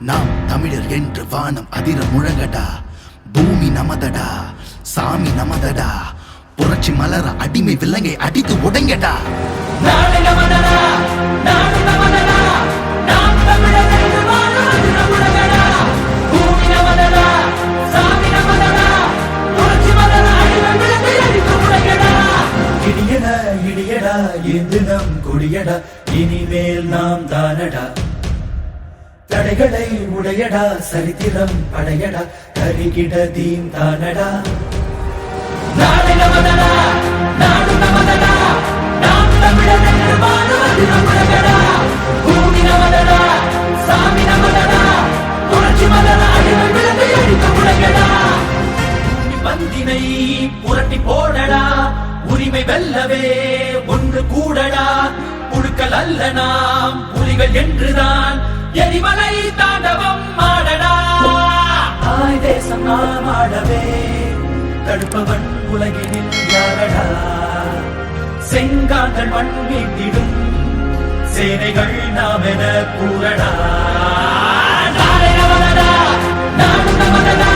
நாம் தமிழர் என்று வானம் அதிர முழங்கடா. பூமி நமதடா, சாமி நமதடா. புரட்சி மலர அடிமை விலங்கை அடித்து உடைங்கடா. இடியடா இடியடா என்று நம் கொடியடா, இனிமேல் நாம் தானடா. தடைகளை உடையடா, சரித்திரம் படையடா, கருகிட தீம் தானடா. நாடு நமதடா, நாடு நமதடா, நாம் தமிழர் என்று வாழுவது நம்முடையடா. பூமி நமதடா, சாமி நமதடா, புரட்சி மலர அடிமை விழுந்து அடிக்க முடையடா. பந்தினை புரட்டி போடடா, உரிமை வெல்லவே ஒன்று கூடடா. புழுக்கள் அல்ல நாம் புலிகள் என்றுதான் எரிமலை தாண்டவம் ஆடடா. தாய் தேசம் நாம் ஆடவே தடுப்பவன் உலகினில் யாரடா. செங்காந்தன் மண் மீட்டிடும் சேனைகள் நாம் என கூறடா. நாடு நமதடா, நாடு நமதடா,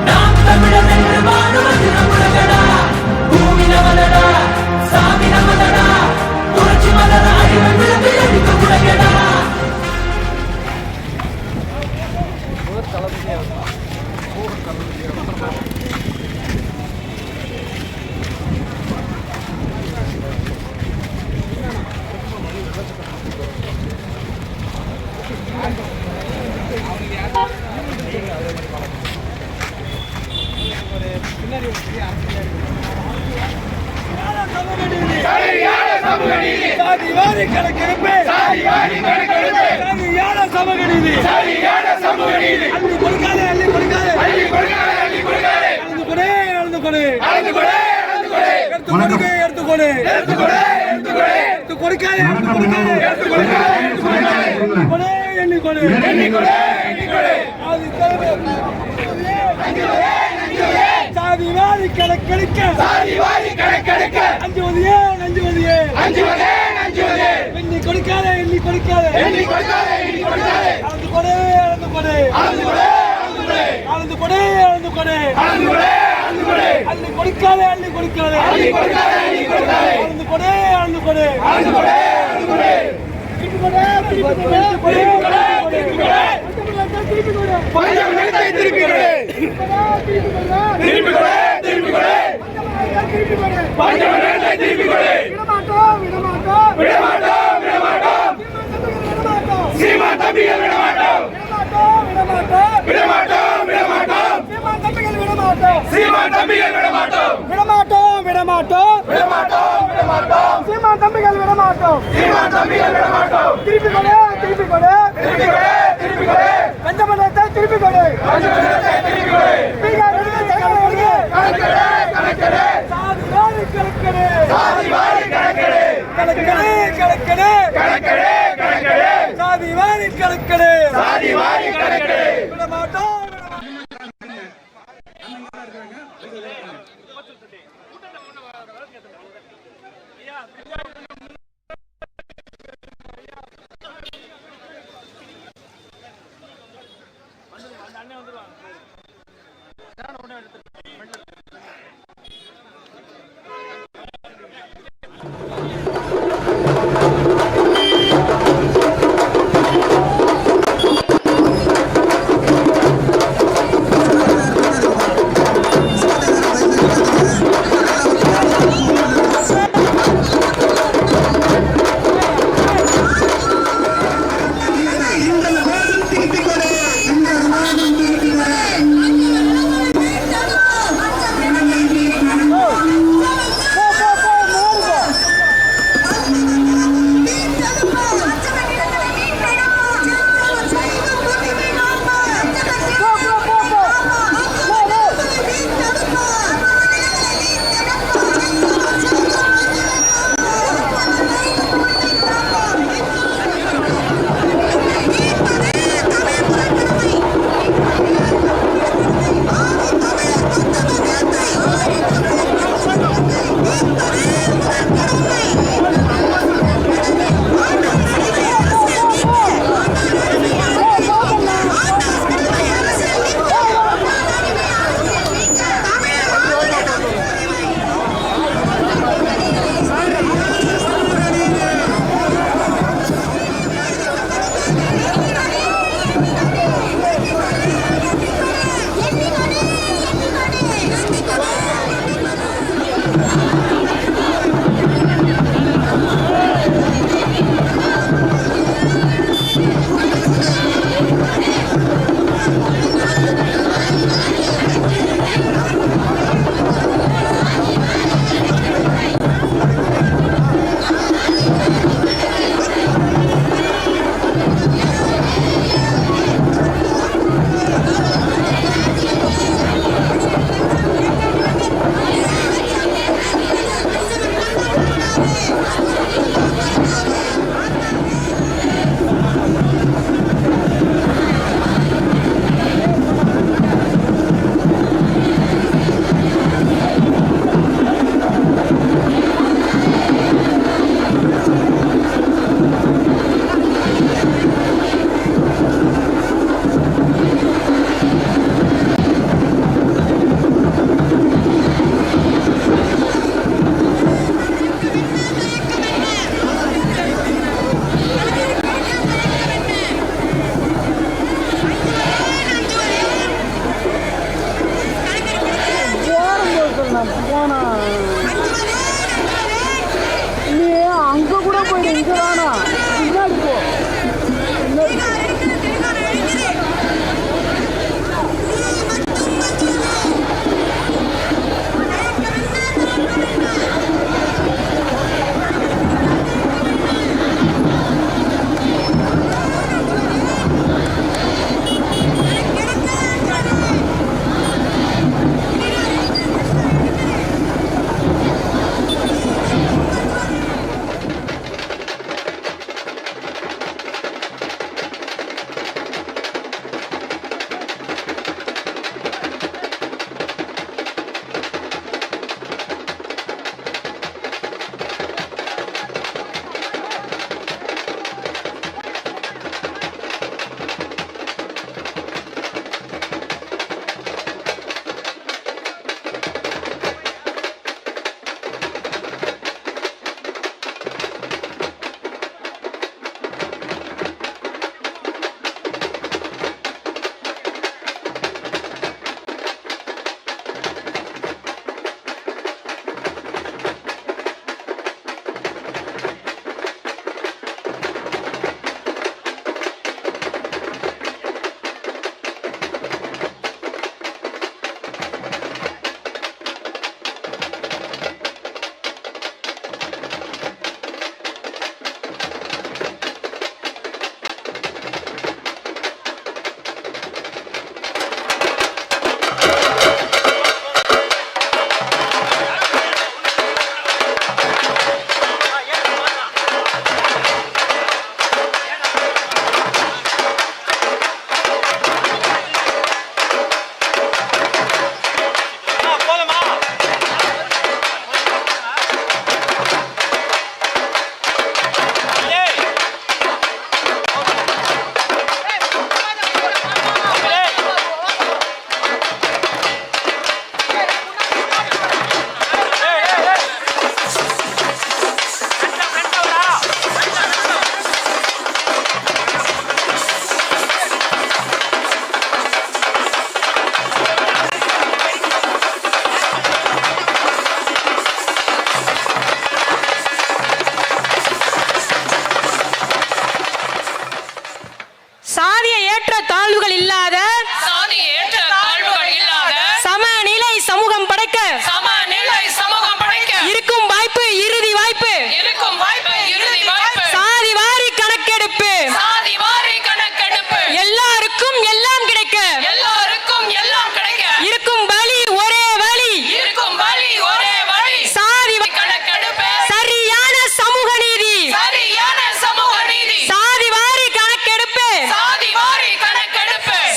நாம் தமிழர் என்று வாழுவது நம்முடையடா. பூமி நமதடா, சாமி நமதடா, புரட்சி மலர அடிமை விழுந்து அடிக்க முடையடா. சாதிவாரி கணக்கெடுப்பு, சாதியான சமூக நீதி, அள்ளி கொடுக்காதே, அள்ளி கொடுக்காதே, கலந்து கொடு, கலந்து கொடு, எடுத்து கொடு, எடுத்து கொடுக்காதே, எடுத்து கொடு, எண்ணி கொடு, சாதிவாரி கணக்கெடுக்க, அஞ்சுவதையே எண்ணி கொடுக்காதே, எண்ணி கொடுக்காதே, அளந்து கொடு, அளந்து கொடு, அளந்து கொடு, அளந்து கொடு, அள்ளி கொடுக்காதே, அள்ளி கொடுக்காதே, அளந்து கொடு, அளந்து கொடு, திருப்பி கொடு, சீமான் தம்பிகள் விடமாட்டோம், சீமான் தம்பிகள் விடமாட்டோம், சீமான் தம்பிகள் விடமாட்டோம், திருப்பி கொடு, திருப்பி கொடு, பஞ்சமனத்தை திருப்பி கொடு, சாதிவாரி கணக்கெடு விடமாட்டோம். நீ அங்க கூட போயிடு, இங்க வேணா, பின்னாடி போ.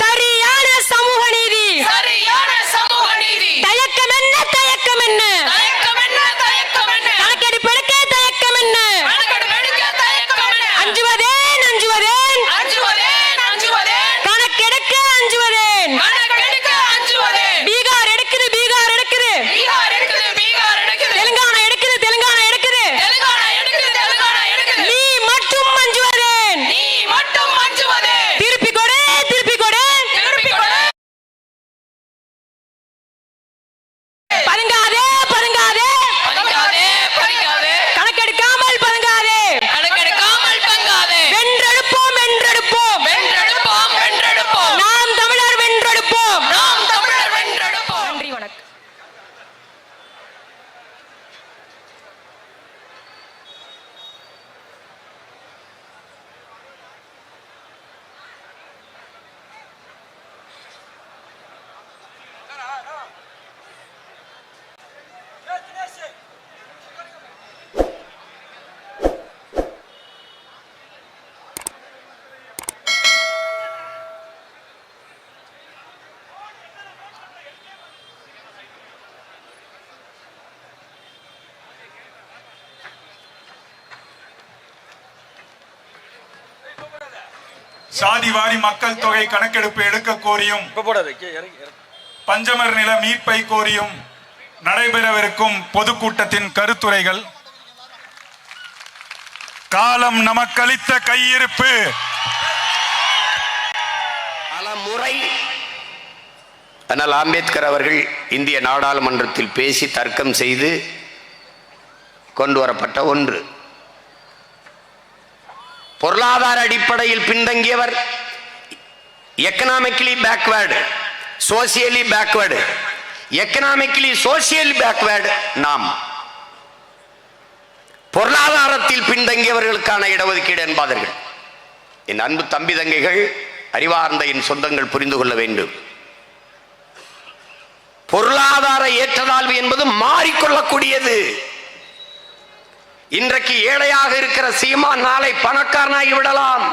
சரி சாதிவாரி மக்கள் தொகை கணக்கெடுப்பு எடுக்க கோரியும் பஞ்சமர் நில மீட்பை கோரியும் நடைபெறவிருக்கும் பொதுக்கூட்டத்தின் கருத்துரைகள். காலம் நமக்களித்த கையிருப்பு. முறை ஆனால் அம்பேத்கர் அவர்கள் இந்திய நாடாளுமன்றத்தில் பேசி தர்க்கம் செய்து கொண்டு வரப்பட்ட ஒன்று. பொருளாதார அடிப்படையில் பின்தங்கியவர், economically backward, socially backward, economically socially backward நாம். பொருளாதாரத்தில் பின்தங்கியவர்களுக்கான இடஒதுக்கீடு என்பார்கள். என் அன்பு தம்பி தங்கைகள், அறிவார்ந்த என் சொந்தங்கள் புரிந்து கொள்ள வேண்டும். பொருளாதார ஏற்றத்தாழ்வு என்பது மாறிக்கொள்ளக்கூடியது. இன்றைக்கு ஏழையாக இருக்கிற சீமான் நாளை பணக்காரனாகி விடலாம்.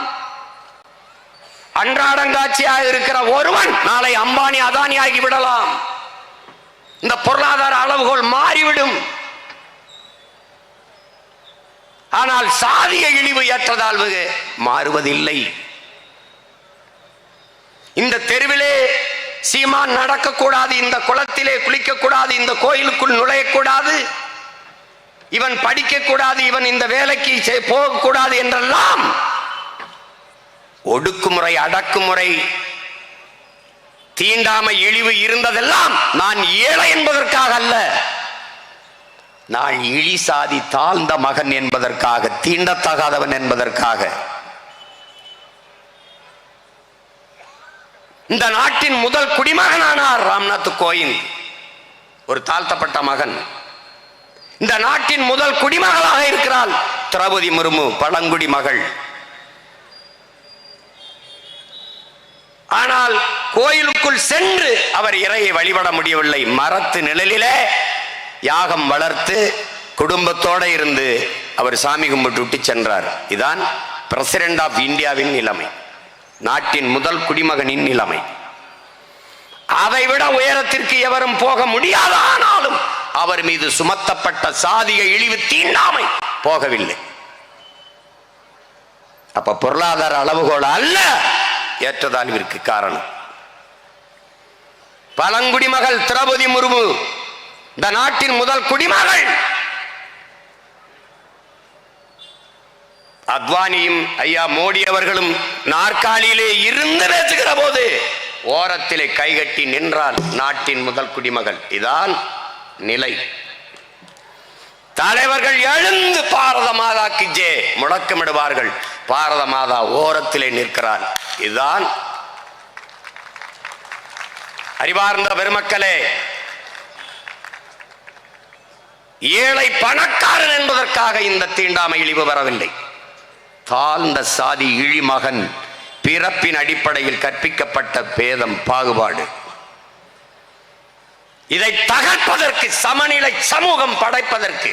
அன்றாடங்காட்சியாக இருக்கிற ஒருவன் நாளை அம்பானி அதானி ஆகி விடலாம். இந்த பொருளாதார அளவுகோல் மாறிவிடும். ஆனால் சாதிய இழிவு ஏற்றத்தாழ்வு மாறுவதில்லை. இந்த தெருவிலே சீமான் நடக்கக்கூடாது, இந்த குளத்திலே குளிக்கக்கூடாது, இந்த கோயிலுக்குள் நுழையக்கூடாது, இவன் படிக்கக்கூடாது, இவன் இந்த வேலைக்கு போகக்கூடாது என்றெல்லாம் ஒடுக்குமுறை, அடக்குமுறை, தீண்டாமை, இழிவு இருந்ததெல்லாம் நான் ஏழை என்பதற்காக அல்ல, நான் இழி சாதி தாழ்ந்த மகன் என்பதற்காக, தீண்டத்தகாதவன் என்பதற்காக. இந்த நாட்டின் முதல் குடிமகனானார் ராம்நாத் கோவிந்த், ஒரு தாழ்த்தப்பட்ட மகன். இந்த நாட்டின் முதல் குடிமகளாக இருக்கிறாள் திரௌபதி முர்மு, பழங்குடி மகள். ஆனால் கோயிலுக்குள் சென்று அவர் இறையை வழிபட முடியவில்லை. மரத்து நிழலிலே யாகம் வளர்த்து குடும்பத்தோடு இருந்து அவர் சாமி கும்பிட்டு விட்டு சென்றார். இதான் பிரசிடென்ட் ஆஃப் இந்தியாவின் நிலைமை, நாட்டின் முதல் குடிமகனின் நிலைமை. அதைவிட உயரத்திற்கு எவரும் போக முடியாதானாலும் அவர் மீது சுமத்தப்பட்ட சாதிய இழிவு, தீண்டாமை போகவில்லை. அப்ப பொருளாதார அளவுகோல் அல்ல ஏற்றத்தாழ்விற்கு காரணம். பழங்குடி மகள் திரௌபதி முர்மு இந்த நாட்டின் முதல் குடிமகள். அத்வானியும் ஐயா மோடி அவர்களும் நாற்காலியிலே இருந்து பேசுகிற போது ஓரத்திலே கைகட்டி நின்றால் நாட்டின் முதல் குடிமகள். இதான் நிலை. தலைவர்கள் எழுந்து பாரத மாதாக்கு ஜே முழக்கமிடுவார்கள். பாரத மாதா ஓரத்திலே நிற்கிறார். இதுதான் அறிவார்ந்த பெருமக்களே. ஏழை பணக்காரன் என்பதற்காக இந்த தீண்டாமை இழிவு வரவில்லை. தாழ்ந்த சாதி இழிமகன், பிறப்பின் அடிப்படையில் கற்பிக்கப்பட்ட பேதம், பாகுபாடு, இதை தகர்ப்பதற்கு, சமநிலை சமூகம் படைப்பதற்கு,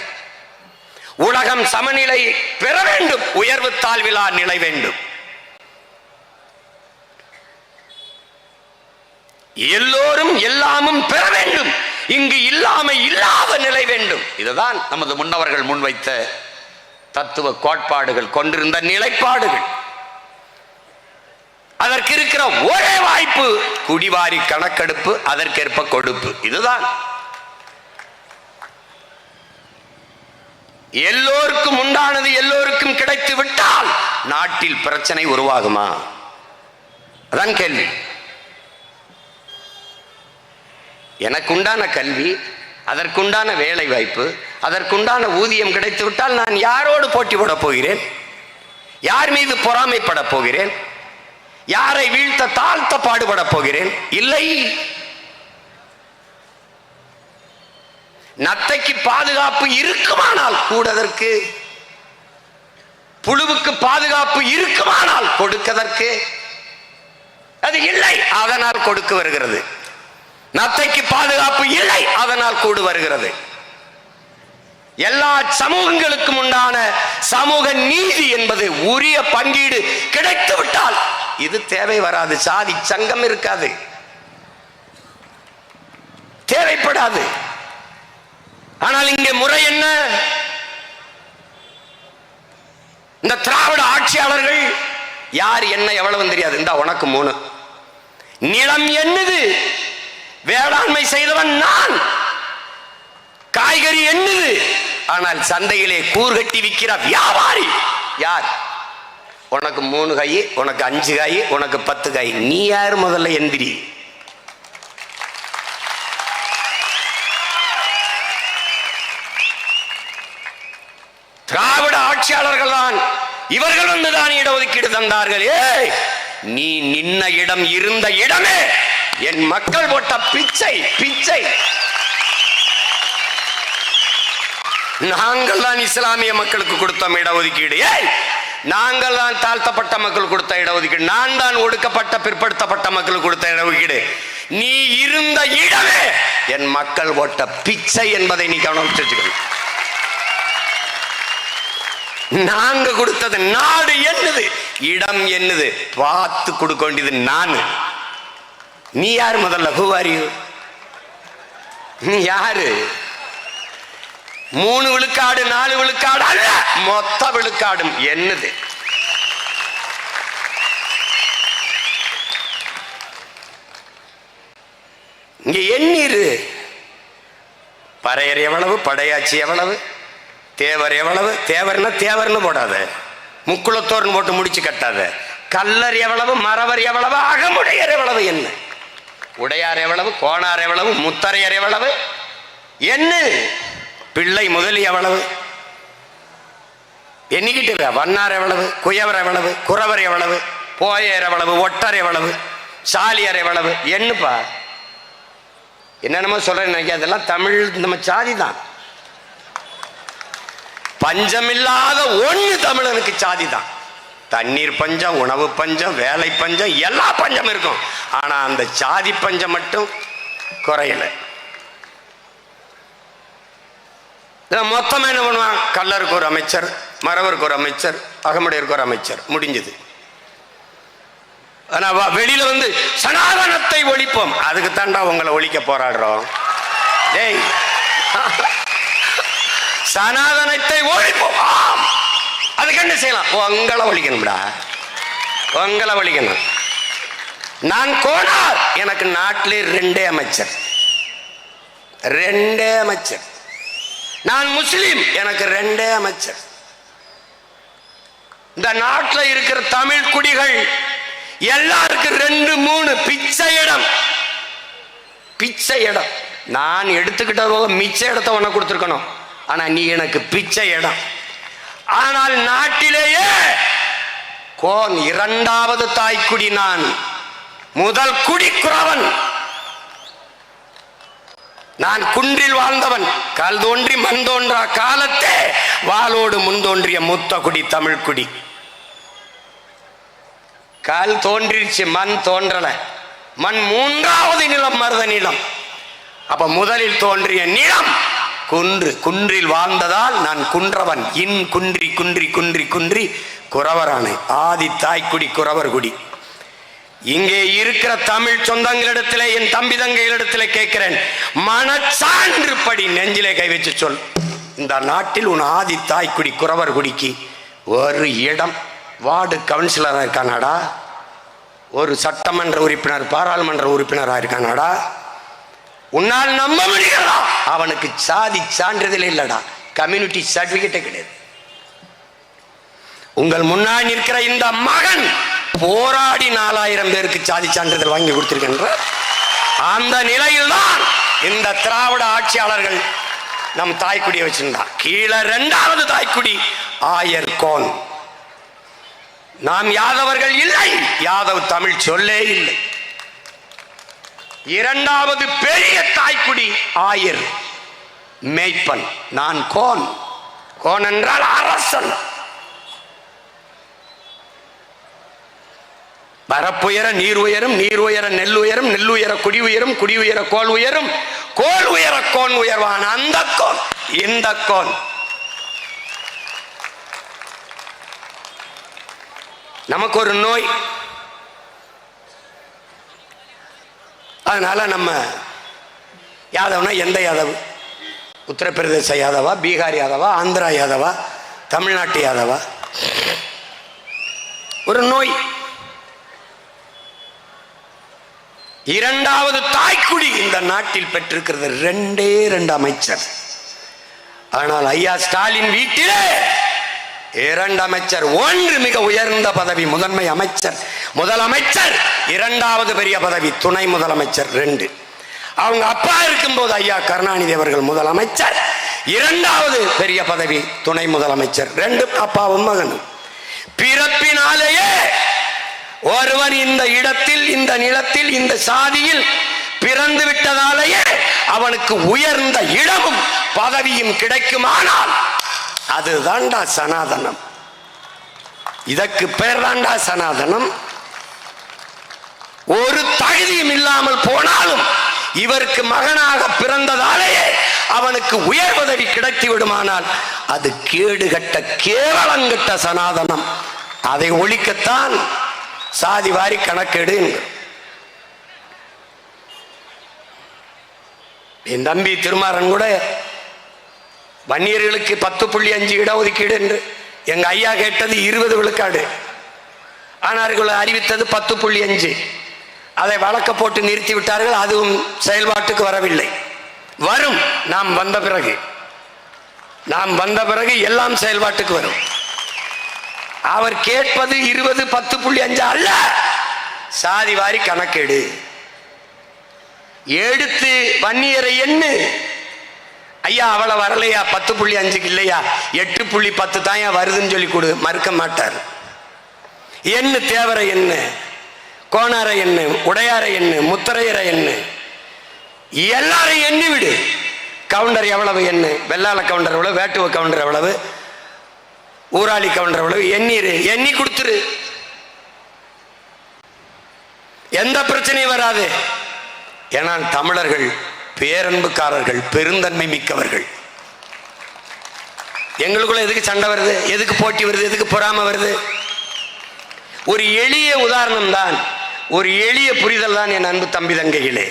உலகம் சமநிலை பெற வேண்டும், உயர்வு தாழ்விலா நிலை வேண்டும். எல்லோரும் எல்லாமும் பெற வேண்டும், இங்கு இல்லாமை இல்லாத நிலை வேண்டும். இதுதான் நமது முன்னவர்கள் முன்வைத்த தத்துவ கோட்பாடுகள், கொண்டிருந்த நிலைப்பாடுகள். அதற்கு இருக்கிற ஒரே வாய்ப்பு குடிவாரி கணக்கெடுப்பு, அதற்கேற்ப கொடுப்பு. இதுதான் எல்லோருக்கும் உண்டானது எல்லோருக்கும் கிடைத்து விட்டால் நாட்டில் பிரச்சனை உருவாகுமா? அதான் கேள்வி. எனக்குண்டான கல்வி, அதற்குண்டான வேலை வாய்ப்பு, அதற்குண்டான ஊதியம் கிடைத்து விட்டால் நான் யாரோடு போட்டி போட போகிறேன்? யார் மீது பொறாமைப்பட போகிறேன்? யாரை வீழ்த்த தாழ்த்த பாடுபட போகிறேன்? இல்லை. நத்தைக்கு பாதுகாப்பு இருக்குமானால் கூடதற்கு, புழுவுக்கு பாதுகாப்பு இருக்குமானால் கொடுக்கதற்கு, அது இல்லை, அதனால் கொடுக்க வருகிறது. நத்தைக்கு பாதுகாப்பு இல்லை, அதனால் கூடு வருகிறது. எல்லா சமூகங்களுக்கும் உண்டான சமூக நீதி என்பது, உரிய பங்கீடு கிடைத்து விட்டால் இது தேவை வராது. சாதி சங்கம் இருக்காது, தேவைப்படாது. ஆனால் இங்கே முறை என்ன? இந்த திராவிட ஆட்சியாளர்கள் யார் என்ன எவ்வளவு தெரியாது. இந்த உனக்கு 3. நிலம் என்னது? வேளாண்மை செய்தவன் நான். காய்கறி என்னது? ஆனால் சந்தையிலே கூர்கட்டி விற்கிற வியாபாரி யார்? உனக்கு 3 காய், உனக்கு 5 காய், உனக்கு 10 காய். நீ யார்? முதல்ல எந்திரி. திராவிட ஆட்சியாளர்கள் தான், இவர்கள் வந்துதான் இடஒதுக்கீடு தந்தார்கள். ஏய், நீ நின்ன இடம், இருந்த இடமே என் மக்கள் போட்ட பிச்சை. பிச்சை. நாங்கள் தான் இஸ்லாமிய மக்களுக்கு கொடுத்தோம் இடஒதுக்கீடு. ஏய், நாங்கள் தான் தாழ்த்தப்பட்ட மக்கள் கொடுத்த இடஒதுக்கீடு. நான் தான் ஒடுக்கப்பட்ட பிற்படுத்தப்பட்ட மக்களுக்கு கொடுத்த இடஒதுக்கீடு. நீ இருந்த இடமே என் மக்கள் போட்ட பிச்சை என்பதை நீ கவனம் வச்சுக்கணும். நாங்க கொடுத்தது நாடு என்னது, இடம் என்னது பார்த்து கொடுக்க வேண்டியது நான். நீ யாரு? முதல்ல who are you? நீ யாரு? 3 விழுக்காடு 4 விழுக்காடு அல்ல, மொத்த விழுக்காடும் என்னது? இங்க எண்ணீரு. பறையர் எவ்வளவு, படையாச்சி எவ்வளவு, தேவர் எவ்வளவு? தேவர்னா தேவர்னு போடாத, முக்குளத்தோர்னு போட்டு முடிச்சு கட்டாத. கல்லர் எவ்வளவு, மறவர் எவ்வளவு, அகமுடையர் எவ்வளவு? என்ன உடையார் எவ்வளவு, கோணார் எவ்வளவு, முத்தரையர் எவ்வளவு? என்ன பிள்ளை முதலி எவ்வளவு? எண்ணிக்கிட்டு. வண்ணார் எவ்வளவு, குயவர் எவ்வளவு, குறவர் எவ்வளவு, போயர் எவ்வளவு, ஒட்டர் எவ்வளவு, சாலியர் எவ்வளவு? என்னப்பா என்னென்னமோ சொல்றேன்னு நினைக்க, அதெல்லாம் தமிழ் நம்ம சாதி தான். பஞ்சமில்லாத ஒண்ணு தமிழனுக்கு சாதி தான். தண்ணீர் பஞ்சம், உணவு பஞ்சம், வேலை பஞ்சம், எல்லா பஞ்சம் இருக்கும். ஆனா அந்த சாதி பஞ்சம் மட்டும் குறையல. மொத்தமா என்ன பண்ணுவான்? கல்லருக்கு ஒரு அமைச்சர், மறவருக்கு ஒரு அமைச்சர், அகமுடையருக்கு ஒரு அமைச்சர், முடிஞ்சது. ஆனா வெளியில வந்து சனாதனத்தை ஒழிப்போம், அதுக்கு தாண்டா உங்களை ஒழிக்க போராடுறோம். டேய், சனாதனத்தை ஒழிப்போம். அதுக்கு என்ன செய்யலாம்? உங்களை ஒழிக்கணும்டா, உங்களை ஒழிக்கணும். நான் கோணார், எனக்கு நாட்டிலே 2 அமைச்சர், 2 அமைச்சர். நான் முஸ்லிம், எனக்கு 2 அமைச்சர். இந்த நாட்டில் இருக்கிற தமிழ் குடிகள் எல்லாருக்கும் 2 3 பிச்சை இடம். பிச்சை இடம் நான் எடுத்துக்கிட்ட மிச்ச இடத்தை உனக்கு கொடுத்துருக்கணும். ஆனா நீ எனக்கு பிச்சை இடம். ஆனால் நாட்டிலேயே கோன் 2வது தாய்க்குடி, நான் முதல் குடி குறவன். நான் குன்றில் வாழ்ந்தவன். கால் தோன்றி மண் தோன்றா காலத்தே வாளோடு முன்தோன்றிய மூத்த குடி தமிழ் குடி. கால் தோன்றிருச்சு, மண் தோன்றல. மண் 3வது நிலம் மருத நிலம். அப்ப முதலில் தோன்றிய நிலம் குன்று. குன்றில் வாழ்ந்ததால் நான் குன்றவன். இன் குன்றி குன்றி குன்றி குன்றி குறவரானே. ஆதி தாய்க்குடி குறவர் குடி. இங்கே இருக்கிற தமிழ் சொந்தங்களிடத்திலே, என் தம்பி தங்கைகளிடத்திலே கேட்கிறேன், மனச்சான்று படி, நெஞ்சிலே கை வச்சு சொல். இந்த நாட்டில் உன் ஆதி தாய்க்குடி குறவர் குடிக்கு ஒரு இடம். வார்டு கவுன்சிலராக இருக்கானாடா, ஒரு சட்டமன்ற உறுப்பினர், பாராளுமன்ற உறுப்பினராக இருக்கானாடா. உன்னால் நம்ப முடியலா? அவனுக்கு சாதி சான்றிதழ் இல்லடா, கம்யூனிட்டி சர்டிபிகேட்டே கிடையாது. உங்கள் முன்னாடி நிற்கிற இந்த மகன் போராடி 4000 பேருக்கு சாதி சான்றிதழ் வாங்கி கொடுத்திருக்கின்ற அந்த நிலையில்தான் இந்த திராவிட ஆட்சியாளர்கள் நம் தாய்க்குடியை வச்சிருந்தான். கீழே 2வது தாய்க்குடி ஆயர் கோன். நாம் யாதவர்கள் இல்லை, யாதவ் தமிழ் சொல்லே இல்லை. 2வது பெரிய தாய்க்குடி ஆயர் மேய்ப்பன். நான் கோன். கோன் என்றால் அரசன். பரப்புயர நீர் உயரும், நீர் உயர நெல் உயரும், நெல் உயர குடி உயரும், குடி உயர கோல் உயரும், கோல் உயர கோன் உயர்வான். அந்த கோன், இந்த கோன். நமக்கு ஒரு நோய், அதனால நம்ம யாதவனா எந்த யாதவ்? உத்தரப்பிரதேச யாதவா, பீகார் யாதவா, ஆந்திரா யாதவா, தமிழ்நாட்டு யாதவா? ஒரு நோய். இரண்டாவது தாய்க்குடி இந்த நாட்டில் பெற்றிருக்கிறது 2 அமைச்சர். ஆனால் ஐயா ஸ்டாலின் வீட்டிலே 2 அமைச்சர். 1 மிக உயர்ந்த பதவி முதன்மை அமைச்சர், முதலமைச்சர். 2வது பெரிய பதவி துணை முதலமைச்சர் 2. அவங்க அப்பா இருக்கும்போது ஐயா கருணாநிதி அவர்கள் முதலமைச்சர், 2வது பெரிய பதவி துணை முதலமைச்சர். 2 அப்பாவும் மகனும். பிறப்பினாலேயே ஒருவன் இந்த இடத்தில், இந்த நிலத்தில், இந்த சாதியில் பிறந்து விட்டதாலேயே அவனுக்கு உயர்ந்த இடமும் பதவியும் கிடைக்குமானால் அதுதான்டா சனாதனம். இதற்கு பேர் தான்டா சனாதனம். ஒரு தகுதியும் இல்லாமல் போனாலும் இவருக்கு மகனாக பிறந்ததாலேயே அவனுக்கு உயர் பதவி கிடைத்து விடுமானால் அது கேடுகட்ட கேவலங்கட்ட சனாதனம். அதை ஒழிக்கத்தான் சாதி வாரி கணக்கெடு. என் தம்பி திருமாறன் கூட வன்னியர்களுக்கு 10.5 இடஒதுக்கீடு என்று எங்க ஐயா கேட்டது 20 விழுக்காடு. ஆனால் அறிவித்தது 10.5. அதை வழக்க போட்டு நிறுத்தி விட்டார்கள். அதுவும் செயல்பாட்டுக்கு வரவில்லை. வரும். நாம் வந்த பிறகு எல்லாம் செயல்பாட்டுக்கு வரும். அவர் கேட்பது 20 10.5 அல்ல, சாதி வாரி கணக்கெடு. எடுத்து வன்னியரை எண்ணு. ஐயா அவளை வரலையா 10.5 இல்லையா 8.10 தான் வருதுன்னு சொல்லி கொடு, மறுக்க மாட்டார். எண்ணு, தேவரை எண்ணு, கோணாரை எண்ணு, உடையாரை எண்ணு, முத்தரையரை எண்ணு, எல்லாரையும் எண்ணி விடு. கவுண்டர் எவ்வளவு எண்ணு, வெள்ளாள கவுண்டர் எவ்வளவு, வேட்டுவ கவுண்டர் எவ்வளவு, ஊராளி கவுண்டர் எவ்வளவு, எண்ணி கொடுத்துரு. எந்த பிரச்சனையும் வராது. ஏனால் தமிழர்கள் பேரன்புக்காரர்கள், பெருந்தன்மை மிக்கவர்கள். எங்களுக்குள்ள எதுக்கு சண்டை வருது, எதுக்கு போட்டி வருது, எதுக்கு பொறாமை வருது? ஒரு எளிய உதாரணம் தான், ஒரு எளிய புரிதல் தான் என் அன்பு தம்பி தங்கைகளே.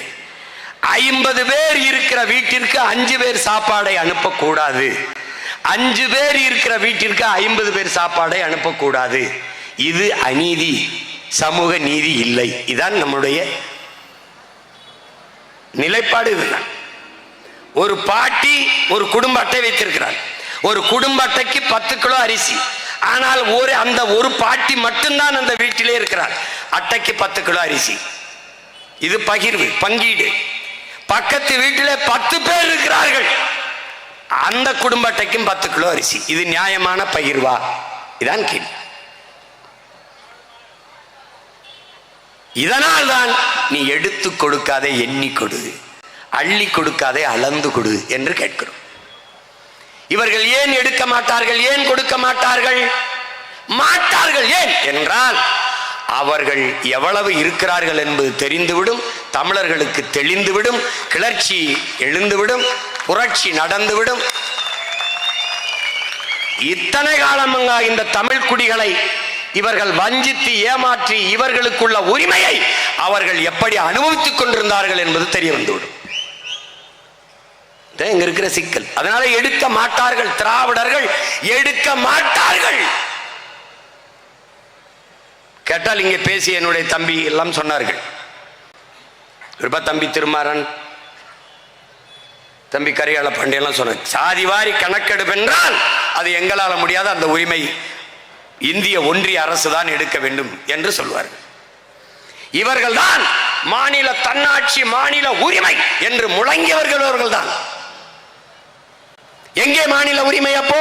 50 பேர் இருக்கிற வீட்டிற்கு 5 பேர் சாப்பாடை அனுப்பக்கூடாது. 5 பேர் இருக்கிற வீட்டிற்கு 50 பேர் சாப்பாடை அனுப்பக்கூடாது. இது அநீதி, சமூக நீதி இல்லை. இதான் நம்முடைய நிலைப்பாடு. இதுதான். ஒரு பாட்டி ஒரு குடும்ப அட்டை வைத்திருக்கிறார். ஒரு குடும்ப அட்டைக்கு 10 கிலோ அரிசி. ஆனால் அந்த ஒரு பாட்டி மட்டும்தான் அந்த வீட்டிலே இருக்கிறார். அட்டைக்கு 10 கிலோ அரிசி. இது பகிர்வு, பங்கீடு. பக்கத்து வீட்டிலே 10 பேர் இருக்கிறார்கள், அந்த குடும்ப அட்டைக்கும் 10 கிலோ அரிசி. இது நியாயமான பகிர்வா? இதான் கேள்வி. இதனால் தான் நீ எடுத்து கொடுக்காதே, எண்ணி கொடு, அள்ளி கொடுக்காதே, அளந்து கொடு என்று கேட்கிறோம். இவர்கள் ஏன் எடுக்க மாட்டார்கள், ஏன் கொடுக்க மாட்டார்கள்? ஏன் என்றால் அவர்கள் எவ்வளவு இருக்கிறார்கள் என்பது தெரிந்துவிடும், தமிழர்களுக்கு தெளிந்துவிடும், கிளர்ச்சி எழுந்துவிடும், புரட்சி நடந்துவிடும். இத்தனை காலமாக இந்த தமிழ் குடிகளை இவர்கள் வஞ்சித்து ஏமாற்றி இவர்களுக்குள்ள உரிமையை அவர்கள் எப்படி அனுபவித்துக் கொண்டிருந்தார்கள் என்பது தெரிய வந்துவிடும். இங்க இருக்கிற சிக்கல். அதனால எடுக்க மாட்டார்கள், திராவிடர்கள் எடுக்க மாட்டார்கள். கேட்டால் இங்கே பேசி என்னுடைய தம்பி எல்லாம் சொன்னார்கள். தம்பி திருமாறன், தம்பி கரிகால பாண்டியெல்லாம் சொன்னார், சாதி வாரி கணக்கெடுப்பு என்றால் அது எங்களால் முடியாது, அந்த உரிமை இந்திய ஒன்றிய அரசு தான் எடுக்க வேண்டும் என்று சொல்வார்கள். இவர்கள் தான் மாநில தன்னாட்சி, மாநில உரிமை என்று முழங்கியவர்கள் அவர்கள் தான். எங்கே மாநில உரிமை? அப்போ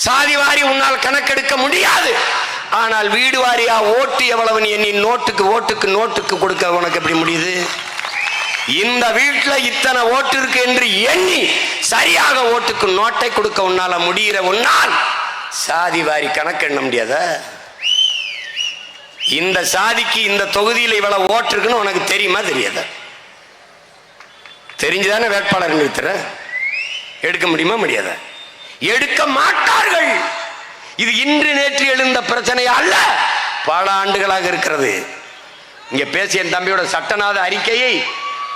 சாதி வாரி உன்னால் கணக்கெடுக்க முடியாது. ஆனால் வீடு வாரியா ஓட்டு எவ்வளவு எண்ணி நோட்டுக்கு கொடுக்க உனக்கு எப்படி முடியுது? இந்த வீட்டில் இத்தனை ஓட்டு இருக்கு என்று எண்ணி சரியாக ஓட்டுக்கு நோட்டை கொடுக்க உன்னால முடிகிற உன்னால் சாதி வாரி கணக்கு எண்ண முடியாத? இந்த சாதிக்கு இந்த தொகுதியில் இவ்வளவு ஓட்டு இருக்குன்னு உனக்கு தெரியுமா தெரியாத? தெரிஞ்சுதானே வேட்பாளர் நிறுத்துற? எடுக்க முடியுமா முடியாத? எடுக்க மாட்டார்கள். இது இன்று நேற்று எழுந்த பிரச்சனை அல்ல, பல ஆண்டுகளாக இருக்கிறது. இங்க பேசிய என் தம்பியோட சட்டநாத அறிக்கையை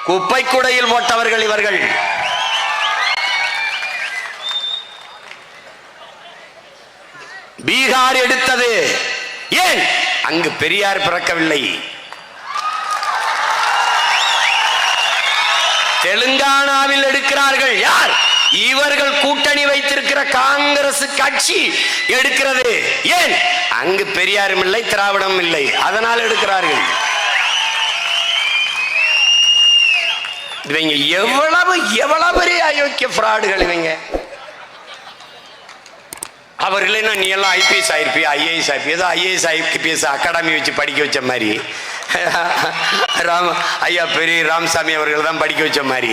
குப்பை கூடையில் போட்டவர்கள் இவர்கள். பீகார் எடுத்தது. ஏன்? அங்கு பெரியார் பிறக்கவில்லை. தெலுங்கானாவில் எடுக்கிறார்கள். யார்? இவர்கள் கூட்டணி வைத்திருக்கிற காங்கிரஸ் கட்சி எடுக்கிறது. ஏன்? அங்கு பெரியாரும் இல்லை, திராவிடம் இல்லை, அதனால் எடுக்கிறார்கள். இவங்க எவ்வளவு எவ்வளவு பெரிய அயோக்கிய ஃப்ராடுகள் இவங்க. அவர் இல்லைன்னா நீ எல்லாம் ஐபிஎஸ் ஆயிருப்பியா, ஐஏஎஸ் ஆயிருப்பிய. ஏதோ ஐஏஎஸ் ஐபிஎஸ் அகாடமி வச்சு படிக்க வச்ச மாதிரி ஐயா பெரிய ராமசாமி அவர்கள் தான் படிக்க வச்ச மாதிரி.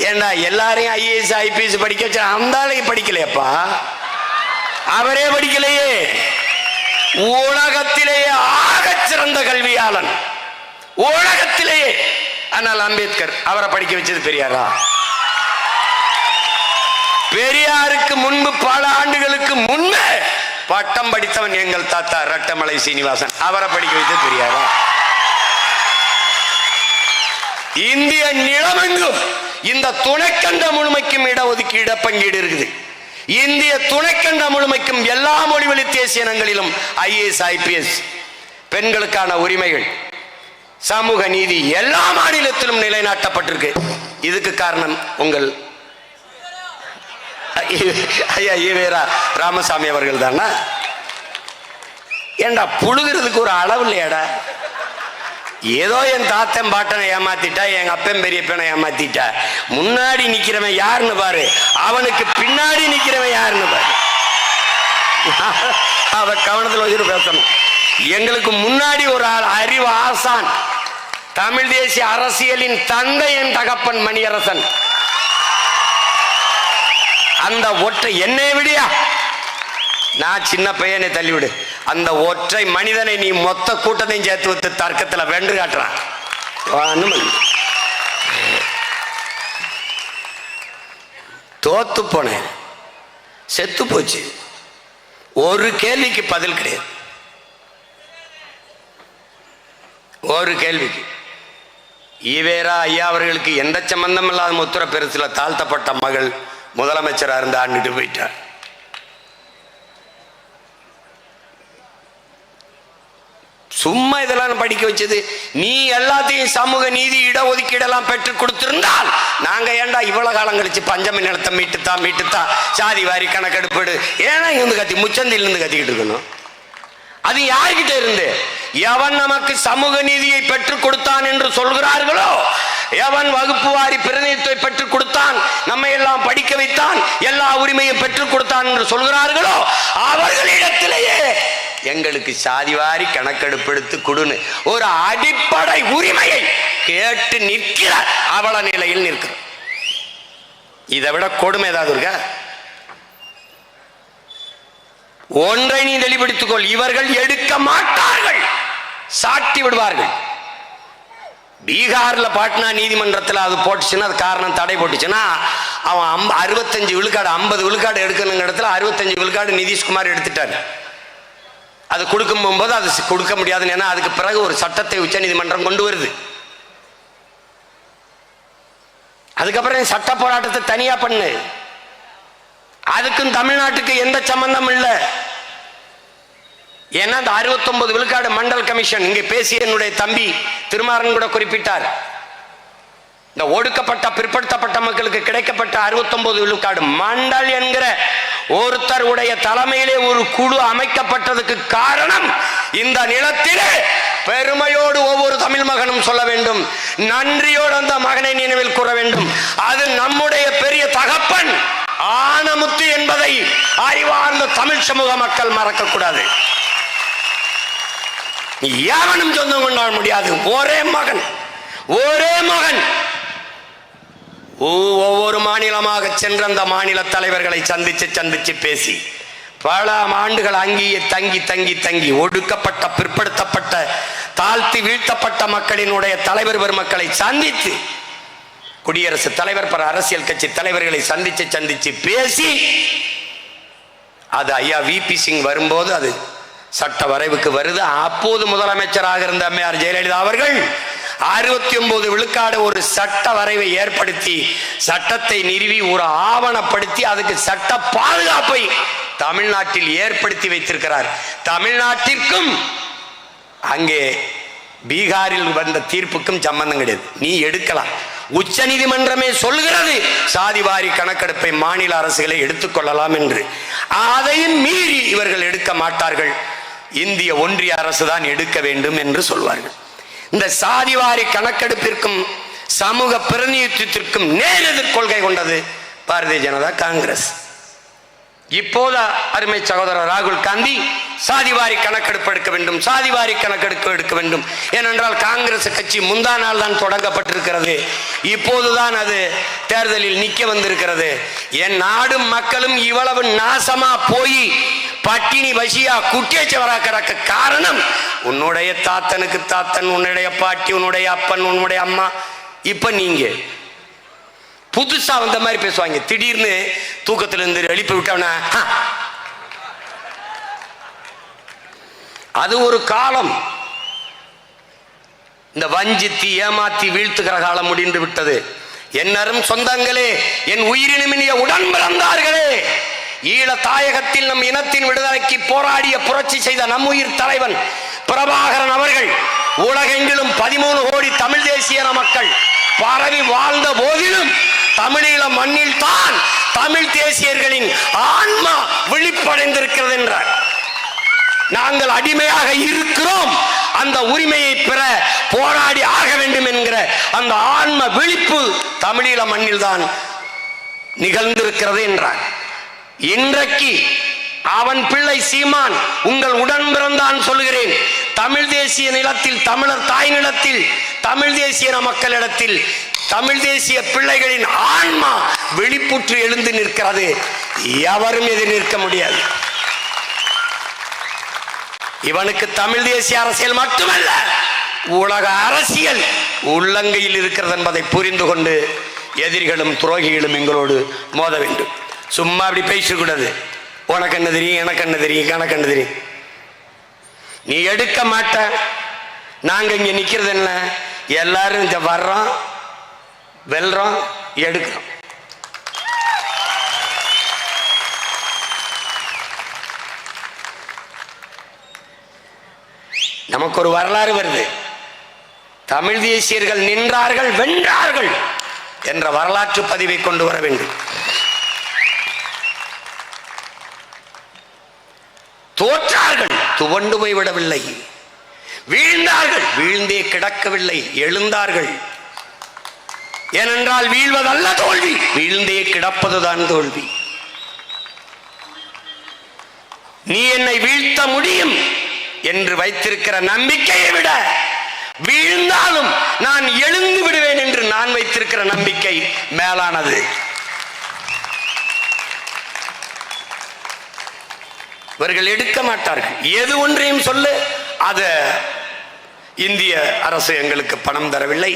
ஏன்னா எல்லாரையும் ஐஏஎஸ் ஐபிஎஸ் படிக்க வச்ச அந்த ஆளையும் படிக்கலையப்பா, அவரே படிக்கலையே. உலகத்திலேயே ஆகச் சிறந்த கல்வியாளன் உலகத்திலேயே. ஆனால் அம்பேத்கர் அவரை படிக்க வச்சது பெரியாரா? பெரியாருக்கு முன்பு பல ஆண்டுகளுக்கு முன்பே பட்டம் படித்தவன் எங்கள் தாத்தா ரட்டமலை சீனிவாசன், அவரை படிக்க வைத்தது பெரியாரா? இந்திய நிலமெங்கும் இந்த துணைக்கண்ட முழுமைக்கும் இடஒதுக்கீடு பங்கீடு இருக்குது. இந்திய துணைக்கண்ட முழுமைக்கும் எல்லா மொழிவழி தேசிய இனங்களிலும் ஐஏஎஸ் ஐபிஎஸ், பெண்களுக்கான உரிமைகள், சமூக நீதி எல்லா மாநிலத்திலும் நிலைநாட்டப்பட்டிருக்கு. இதுக்கு காரணம் உங்கள் ஐயா ஈவேரா ராமசாமி அவர்கள் தானா? ஏண்டா புழுகிறதுக்கு ஒரு அளவு இல்லையாடா? ஏதோ என் தாத்தன் பாட்டனை ஏமாத்திட்டா, எங்க அப்பன் பெரியப்பனை ஏமாத்திட்டா, முன்னாடி நிக்கிறவன் யாருன்னு பாரு, அவனுக்கு பின்னாடி நிக்கிறவன் யாருன்னு பாரு. அவ கவனத்தில் வச்சுட்டு பேசணும். எங்களுக்கு முன்னாடி ஒரு ஆள் அறிவு ஆசான், தமிழ் தேசிய அரசியலின் தந்தை என் தகப்பன் மணியரசன். அந்த ஒற்றை என்னை விடியா, நான் சின்ன பையனை தள்ளிவிடு, அந்த ஒற்றை மனிதனை நீ மொத்த கூட்டத்தையும் சேர்த்து வைத்து தர்க்கத்தில் வென்று காட்டுறான். தோத்து போனேன், செத்து போச்சு. ஒரு கேள்விக்கு பதில் கிடையாது. ஒரு கேள்விக்கு. ஈவேரா ஐயா அவர்களுக்கு எந்த சம்பந்தம் இல்லாத உத்தரப்பிரதேசத்துல தாழ்த்தப்பட்ட மகள் முதலமைச்சராக இருந்து ஆண்டுட்டு போயிட்டார். சும்மா இதெல்லாம் படிக்க வச்சது. நீ எல்லாத்தையும் சமூக நீதி இடஒதுக்கீடெல்லாம் பெற்றுக் கொடுத்திருந்தால் நாங்க ஏண்டா இவ்வளவு காலம் கழிச்சு பஞ்சமி நிலத்தை மீட்டுத்தான் சாதி வாரி கணக்கெடுப்பீடு ஏன்னா இருந்து கத்தி முச்சந்தில இருந்து கத்திக்கிட்டு இருக்கணும்? அது யார்கிட்ட இருந்து? எவன் நமக்கு சமூக நீதியை பெற்றுக் கொடுத்தான் என்று சொல்கிறார்களோ, எவன் வகுப்பு வாரி பிரதிநிதித்துவத்தை பெற்றுக் கொடுத்தான், நம்மை எல்லாம் படிக்க வைத்தான், எல்லா உரிமையும் பெற்றுக் கொடுத்தான் என்று சொல்கிறார்களோ அவர்களிடத்திலேயே எங்களுக்கு சாதிவாரி கணக்கெடுப்பெடுத்து கொடுன்னு ஒரு அடிப்படை உரிமையை கேட்டு நிற்கிற அவல நிலையில் நிற்கிறோம். இதை விட கொடுமை ஏதாவது இருக்கா? ஒன்றை நீ தெளிவுபடுத்திக் கொள், இவர்கள் எடுக்க மாட்டார்கள், சாட்டி விடுவார்கள். பீகார்ல பாட்னா நீதிமன்றத்தில் அது போட்டுச்சுன்னா, அது காரணம் தடை போட்டுச்சுன்னா, அவன் 65 விழுக்காடு 50 விழுக்காடு எடுக்கணுங்கிற இடத்துல 65 விழுக்காடு நிதிஷ்குமார் எடுத்துட்டாரு. அது கொடுக்கும் போது அது கொடுக்க முடியாதுன்னு, ஏன்னா அதுக்கு பிறகு ஒரு சட்டத்தை உச்ச நீதிமன்றம் கொண்டு வருது. அதுக்கப்புறம் சட்ட போராட்டத்தை தனியா பண்ணு. அதுக்கும் தமிழ்நாட்டுக்கு எந்த சம்பந்தம் இல்லை. ஏன்னா அந்த 69 விழுக்காடு மண்டல் கமிஷன், இங்கே பேசிய என்னுடைய தம்பி திருமாறன் கூட குறிப்பிட்டார், இந்த ஒடுக்கப்பட்ட பிற்படுத்தப்பட்ட மக்களுக்கு கிடைக்கப்பட்ட 69 விழுக்காடு மண்டல் என்கிற ஒருத்தர் உடைய தலைமையிலே ஒரு குழு அமைக்கப்பட்டதுக்கு காரணம், இந்த நிலத்திலே பெருமையோடு ஒவ்வொரு தமிழ் மகனும் சொல்ல வேண்டும், நன்றியோடு அந்த மகனை நினைவில் கூற வேண்டும், அது நம்முடைய பெரிய தகப்பன் ஆனமுத்து என்பதை அறிவார்ந்த தமிழ் சமூக மக்கள் மறக்க கூடாது. எவனும் சொந்தம் கொண்டாட முடியாது. ஒரே மகன் ஒவ்வொரு மாநிலமாக சென்ற அந்த மாநில தலைவர்களை சந்திச்சு பேசி பல ஆண்டுகள் அங்கேயே தங்கி ஒடுக்கப்பட்ட பிற்படுத்தப்பட்ட தாழ்த்தி வீழ்த்தப்பட்ட மக்களினுடைய தலைவர் பெருமக்களை சந்தித்து, குடியரசு தலைவர் பல அரசியல் கட்சி தலைவர்களை சந்திச்சு பேசி, அது ஐயா விபி சிங் வரும்போது அது சட்ட வரைவுக்கு வருது. அப்போது முதலமைச்சராக இருந்த அம்மையார் ஜெயலலிதா அவர்கள் 69 விழுக்காடு ஒரு சட்ட வரைவை ஏற்படுத்தி, சட்டத்தை நிறுவி ஒரு ஆவணப்படுத்தி, அதுக்கு சட்ட பாதுகாப்பை தமிழ்நாட்டில் ஏற்படுத்தி வைத்திருக்கிறார். தமிழ்நாட்டிற்கும் அங்கே பீகாரில் வந்த தீர்ப்புக்கும் சம்பந்தம் கிடையாது. நீ எடுக்கலாம். உச்ச நீதிமன்றமே சொல்கிறது சாதிவாரி கணக்கெடுப்பை மாநில அரசுகளை எடுத்துக்கொள்ளலாம் என்று. அதையும் மீறி இவர்கள் எடுக்க மாட்டார்கள். இந்திய ஒன்றிய அரசு தான் எடுக்க வேண்டும் என்று சொல்வார்கள். இந்த சாதிவாரி கணக்கெடுப்பிற்கும் சமூக பிரதிநிதித்துவத்திற்கும் நேர் எதிர் கொள்கை கொண்டது பாரதிய ஜனதா காங்கிரஸ். இப்போது அருமை சகோதரர் ராகுல் காந்தி சாதிவாரி கணக்கெடுப்பு எடுக்க வேண்டும், சாதிவாரி கணக்கெடுப்பு எடுக்க வேண்டும். ஏனென்றால் காங்கிரஸ் கட்சி முந்தா நாள் தான் தொடங்கப்பட்டிருக்கிறது. இப்போதுதான் அது தேர்தலில் நிற்க வந்திருக்கிறது. என் நாடும் மக்களும் இவ்வளவு நாசமா போய் பட்டினி பசியா குட்டியச்சவரா கிடக்க காரணம் உன்னுடைய தாத்தனுக்கு தாத்தன், உன்னுடைய பாட்டி, உன்னுடைய அப்பன், உன்னுடைய அம்மா. இப்ப நீங்க புதுசா வந்த மாதிரி பேசுவாங்க. திடீர்னு தூக்கத்திலிருந்து எழுப்பி விட்டவன அது ஒரு காலம். இந்த வஞ்சித்தி ஏமாத்தி வீழ்த்துகிற காலம் முடிந்து விட்டது. என்னரும் சொந்தங்களே, என் உயிரினுமினிய உடன் பிறந்தார்களே, ஈழ தாயகத்தில் நம் இனத்தின் விடுதலைக்கு போராடிய புரட்சி செய்த நம் உயிர் தலைவன் பிரபாகரன் அவர்கள் உலகெங்கிலும் 13 கோடி தமிழ் தேசிய மக்கள் பரவி வாழ்ந்த போதிலும் தமிழீழ மண்ணில் தான் தமிழ் தேசியர்களின் ஆன்மா விழிப்படைந்திருக்கிறது என்றார். நாங்கள் அடிமையாக இருக்கிறோம், அந்த உரிமையை பெற போராடி ஆக வேண்டும் என்கிற அந்த ஆன்ம விழிப்பு தமிழீழ மண்ணில் தான் நிகழ்ந்திருக்கிறது என்றார். இன்றைக்கு அவன் பிள்ளை சீமான் உங்கள் உடன் பிறந்தான் சொல்கிறேன். தமிழ் தேசிய நிலத்தில், தமிழர் தாய் நிலத்தில், தமிழ் தேசிய மக்களிடத்தில் தமிழ் தேசிய பிள்ளைகளின் ஆன்மா வெளிப்புற்று எழுந்து நிற்கிறது. எவரும் எதிர் நிற்க முடியாது. இவனுக்கு தமிழ் தேசிய அரசியல் மட்டுமல்ல, உலக அரசியல் உள்ளங்கையில் இருக்கிறது என்பதை புரிந்து கொண்டு எதிரிகளும் துரோகிகளும் எங்களோடு மோத வேண்டும். சும்மா அப்படி பேசக்கூடாது. உனக்கு என்ன தெரியும், எனக்கு என்ன தெரியும், கணக்கு என்ன தெரியும். நீ எடுக்க மாட்ட. நாங்க இங்க நிக்கிறது என்ன, எல்லாரும் இந்த வர்றோம், வெல்றோம், எடுக்கிறோம். நமக்கு ஒரு வரலாறு வருது. தமிழ் தேசியர்கள் நின்றார்கள், வென்றார்கள் என்ற வரலாற்று பதிவை கொண்டு வர வேண்டும். தோற்றார்கள், துவண்டு போய்விடவில்லை. வீழ்ந்தார்கள், வீழ்ந்தே கிடக்கவில்லை, எழுந்தார்கள். ஏனென்றால் வீழ்வதல்ல தோல்வி, வீழ்ந்தே கிடப்பதுதான் தோல்வி. நீ என்னை வீழ்த்த முடியும் என்று வைத்திருக்கிற நம்பிக்கையை விட வீழ்ந்தாலும் நான் எழுந்து விடுவேன் என்று நான் வைத்திருக்கிற நம்பிக்கை மேலானது. இவர்கள் எடுக்க மாட்டார்கள். எது ஒன்றையும் சொல்லு, அது இந்திய அரசு எங்களுக்கு பணம் தரவில்லை,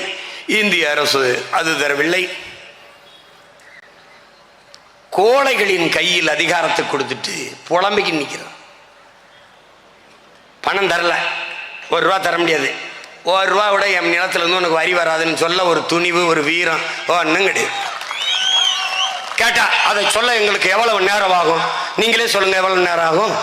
இந்திய அரசு அது தரவில்லை. கோழைகளின் கையில் அதிகாரத்தை கொடுத்துட்டு புலம்பிக்கு நிற்கிறான். பணம் தரல, ₹1 தர முடியாது. ₹1 விட என் நிலத்துல இருந்து உனக்கு வரி வராதுன்னு சொல்ல ஒரு துணிவு, ஒரு வீரம் ஒன்றும் கிடையாது. கேட்டா அதை சொல்ல எங்களுக்கு எவ்வளவு நேரம் ஆகும், நீங்களே சொல்லுங்க எவ்வளவு நேரம் ஆகும்.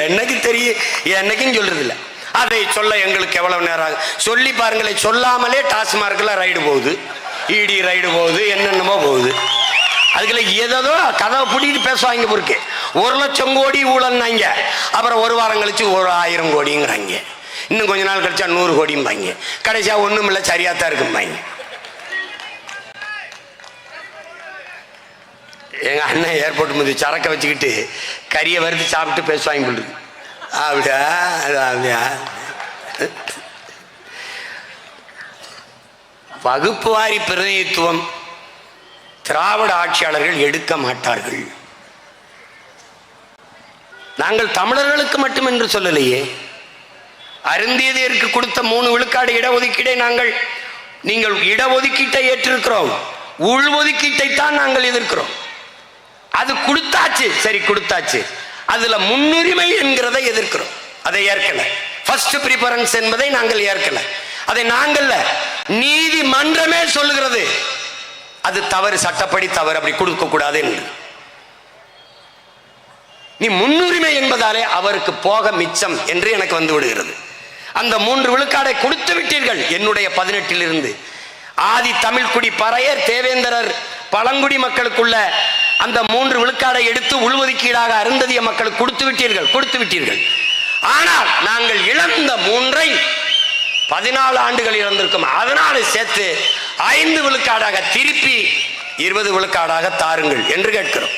என்னைக்கு தெரியும், என்னைக்கும் சொல்றது இல்லை. அதை சொல்ல எங்களுக்கு எவ்வளவு நேரம் ஆகும் சொல்லி பாருங்களேன். சொல்லாமலே டாஸ்மார்க்ல ரைடு போகுது, இடி ரைடு போகுது, என்னென்னமோ போகுது. அதுக்குள்ள ஏதோ கதவை பிடிக்கிட்டு பேசுவாங்க. பொறுக்கு 1,00,000 கோடி ஊழல்னாங்க, அப்புறம் ஒரு வாரம் கழிச்சு 1000 கோடிங்கிறாங்க, இன்னும் கொஞ்ச நாள் கழிச்சா 100 கோடிம்பாங்க, கடைசியா ஒண்ணும் இல்லை சரியாத்தான் இருக்கும்பாங்க. எங்க அண்ணன் ஏர்போர்ட் மீது சரக்கை வச்சுக்கிட்டு கறியை வறுத்து சாப்பிட்டு பேசுவாங்க போது. அப்படியா அப்படியா வகுப்பு வாரி பிரதிநிதித்துவம் திராவிட ஆட்சியாளர்கள் எடுக்க மாட்டார்கள். நாங்கள் தமிழர்களுக்கு மட்டும் என்று சொல்லலையே. அருந்தியதற்கு கொடுத்த 3 விழுக்காடு இடஒதுக்கீடை நீங்கள் இடஒதுக்கீட்டை ஏற்றிருக்கிறோம், உள்ஒதுக்கீட்டை தான் நாங்கள் எதிர்க்கிறோம். அது கொடுத்தாச்சு, சரி கொடுத்தாச்சு, அதுல முன்னுரிமை என்கிறதை எதிர்க்கிறோம். அதை ஏற்கல. ஃபர்ஸ்ட் பிரிஃபரன்ஸ் என்பதை நாங்கள் ஏற்கல. அதை நாங்கள் நீதிமன்றமே சொல்லுகிறது அது தவறு, சட்டப்படி தவறு, அப்படி கொடுக்க கூடாது என்று. நீ முன்னுரிமை என்பதாலே அவருக்கு போக மிச்சம் என்று எனக்கு வந்து விடுகிறது. அந்த 3 விழுக்காடை கொடுத்து விட்டீர்கள். என்னுடைய 18 ஆதி தமிழ்குடி பறையர் தேவேந்திரர் பழங்குடி மக்களுக்குள்ள அந்த 3 விழுக்காடை எடுத்து உள்ஒதுக்கீடாக அருந்ததிய மக்களுக்கு கொடுத்து விட்டீர்கள். ஆனால் நாங்கள் இழந்த 3ஐ 14 ஆண்டுகள் இழந்திருக்கும். அதனால சேர்த்து 5 விழுக்காடாக திருப்பி 20 விழுக்காடாக தாருங்கள் என்று கேட்கிறோம்.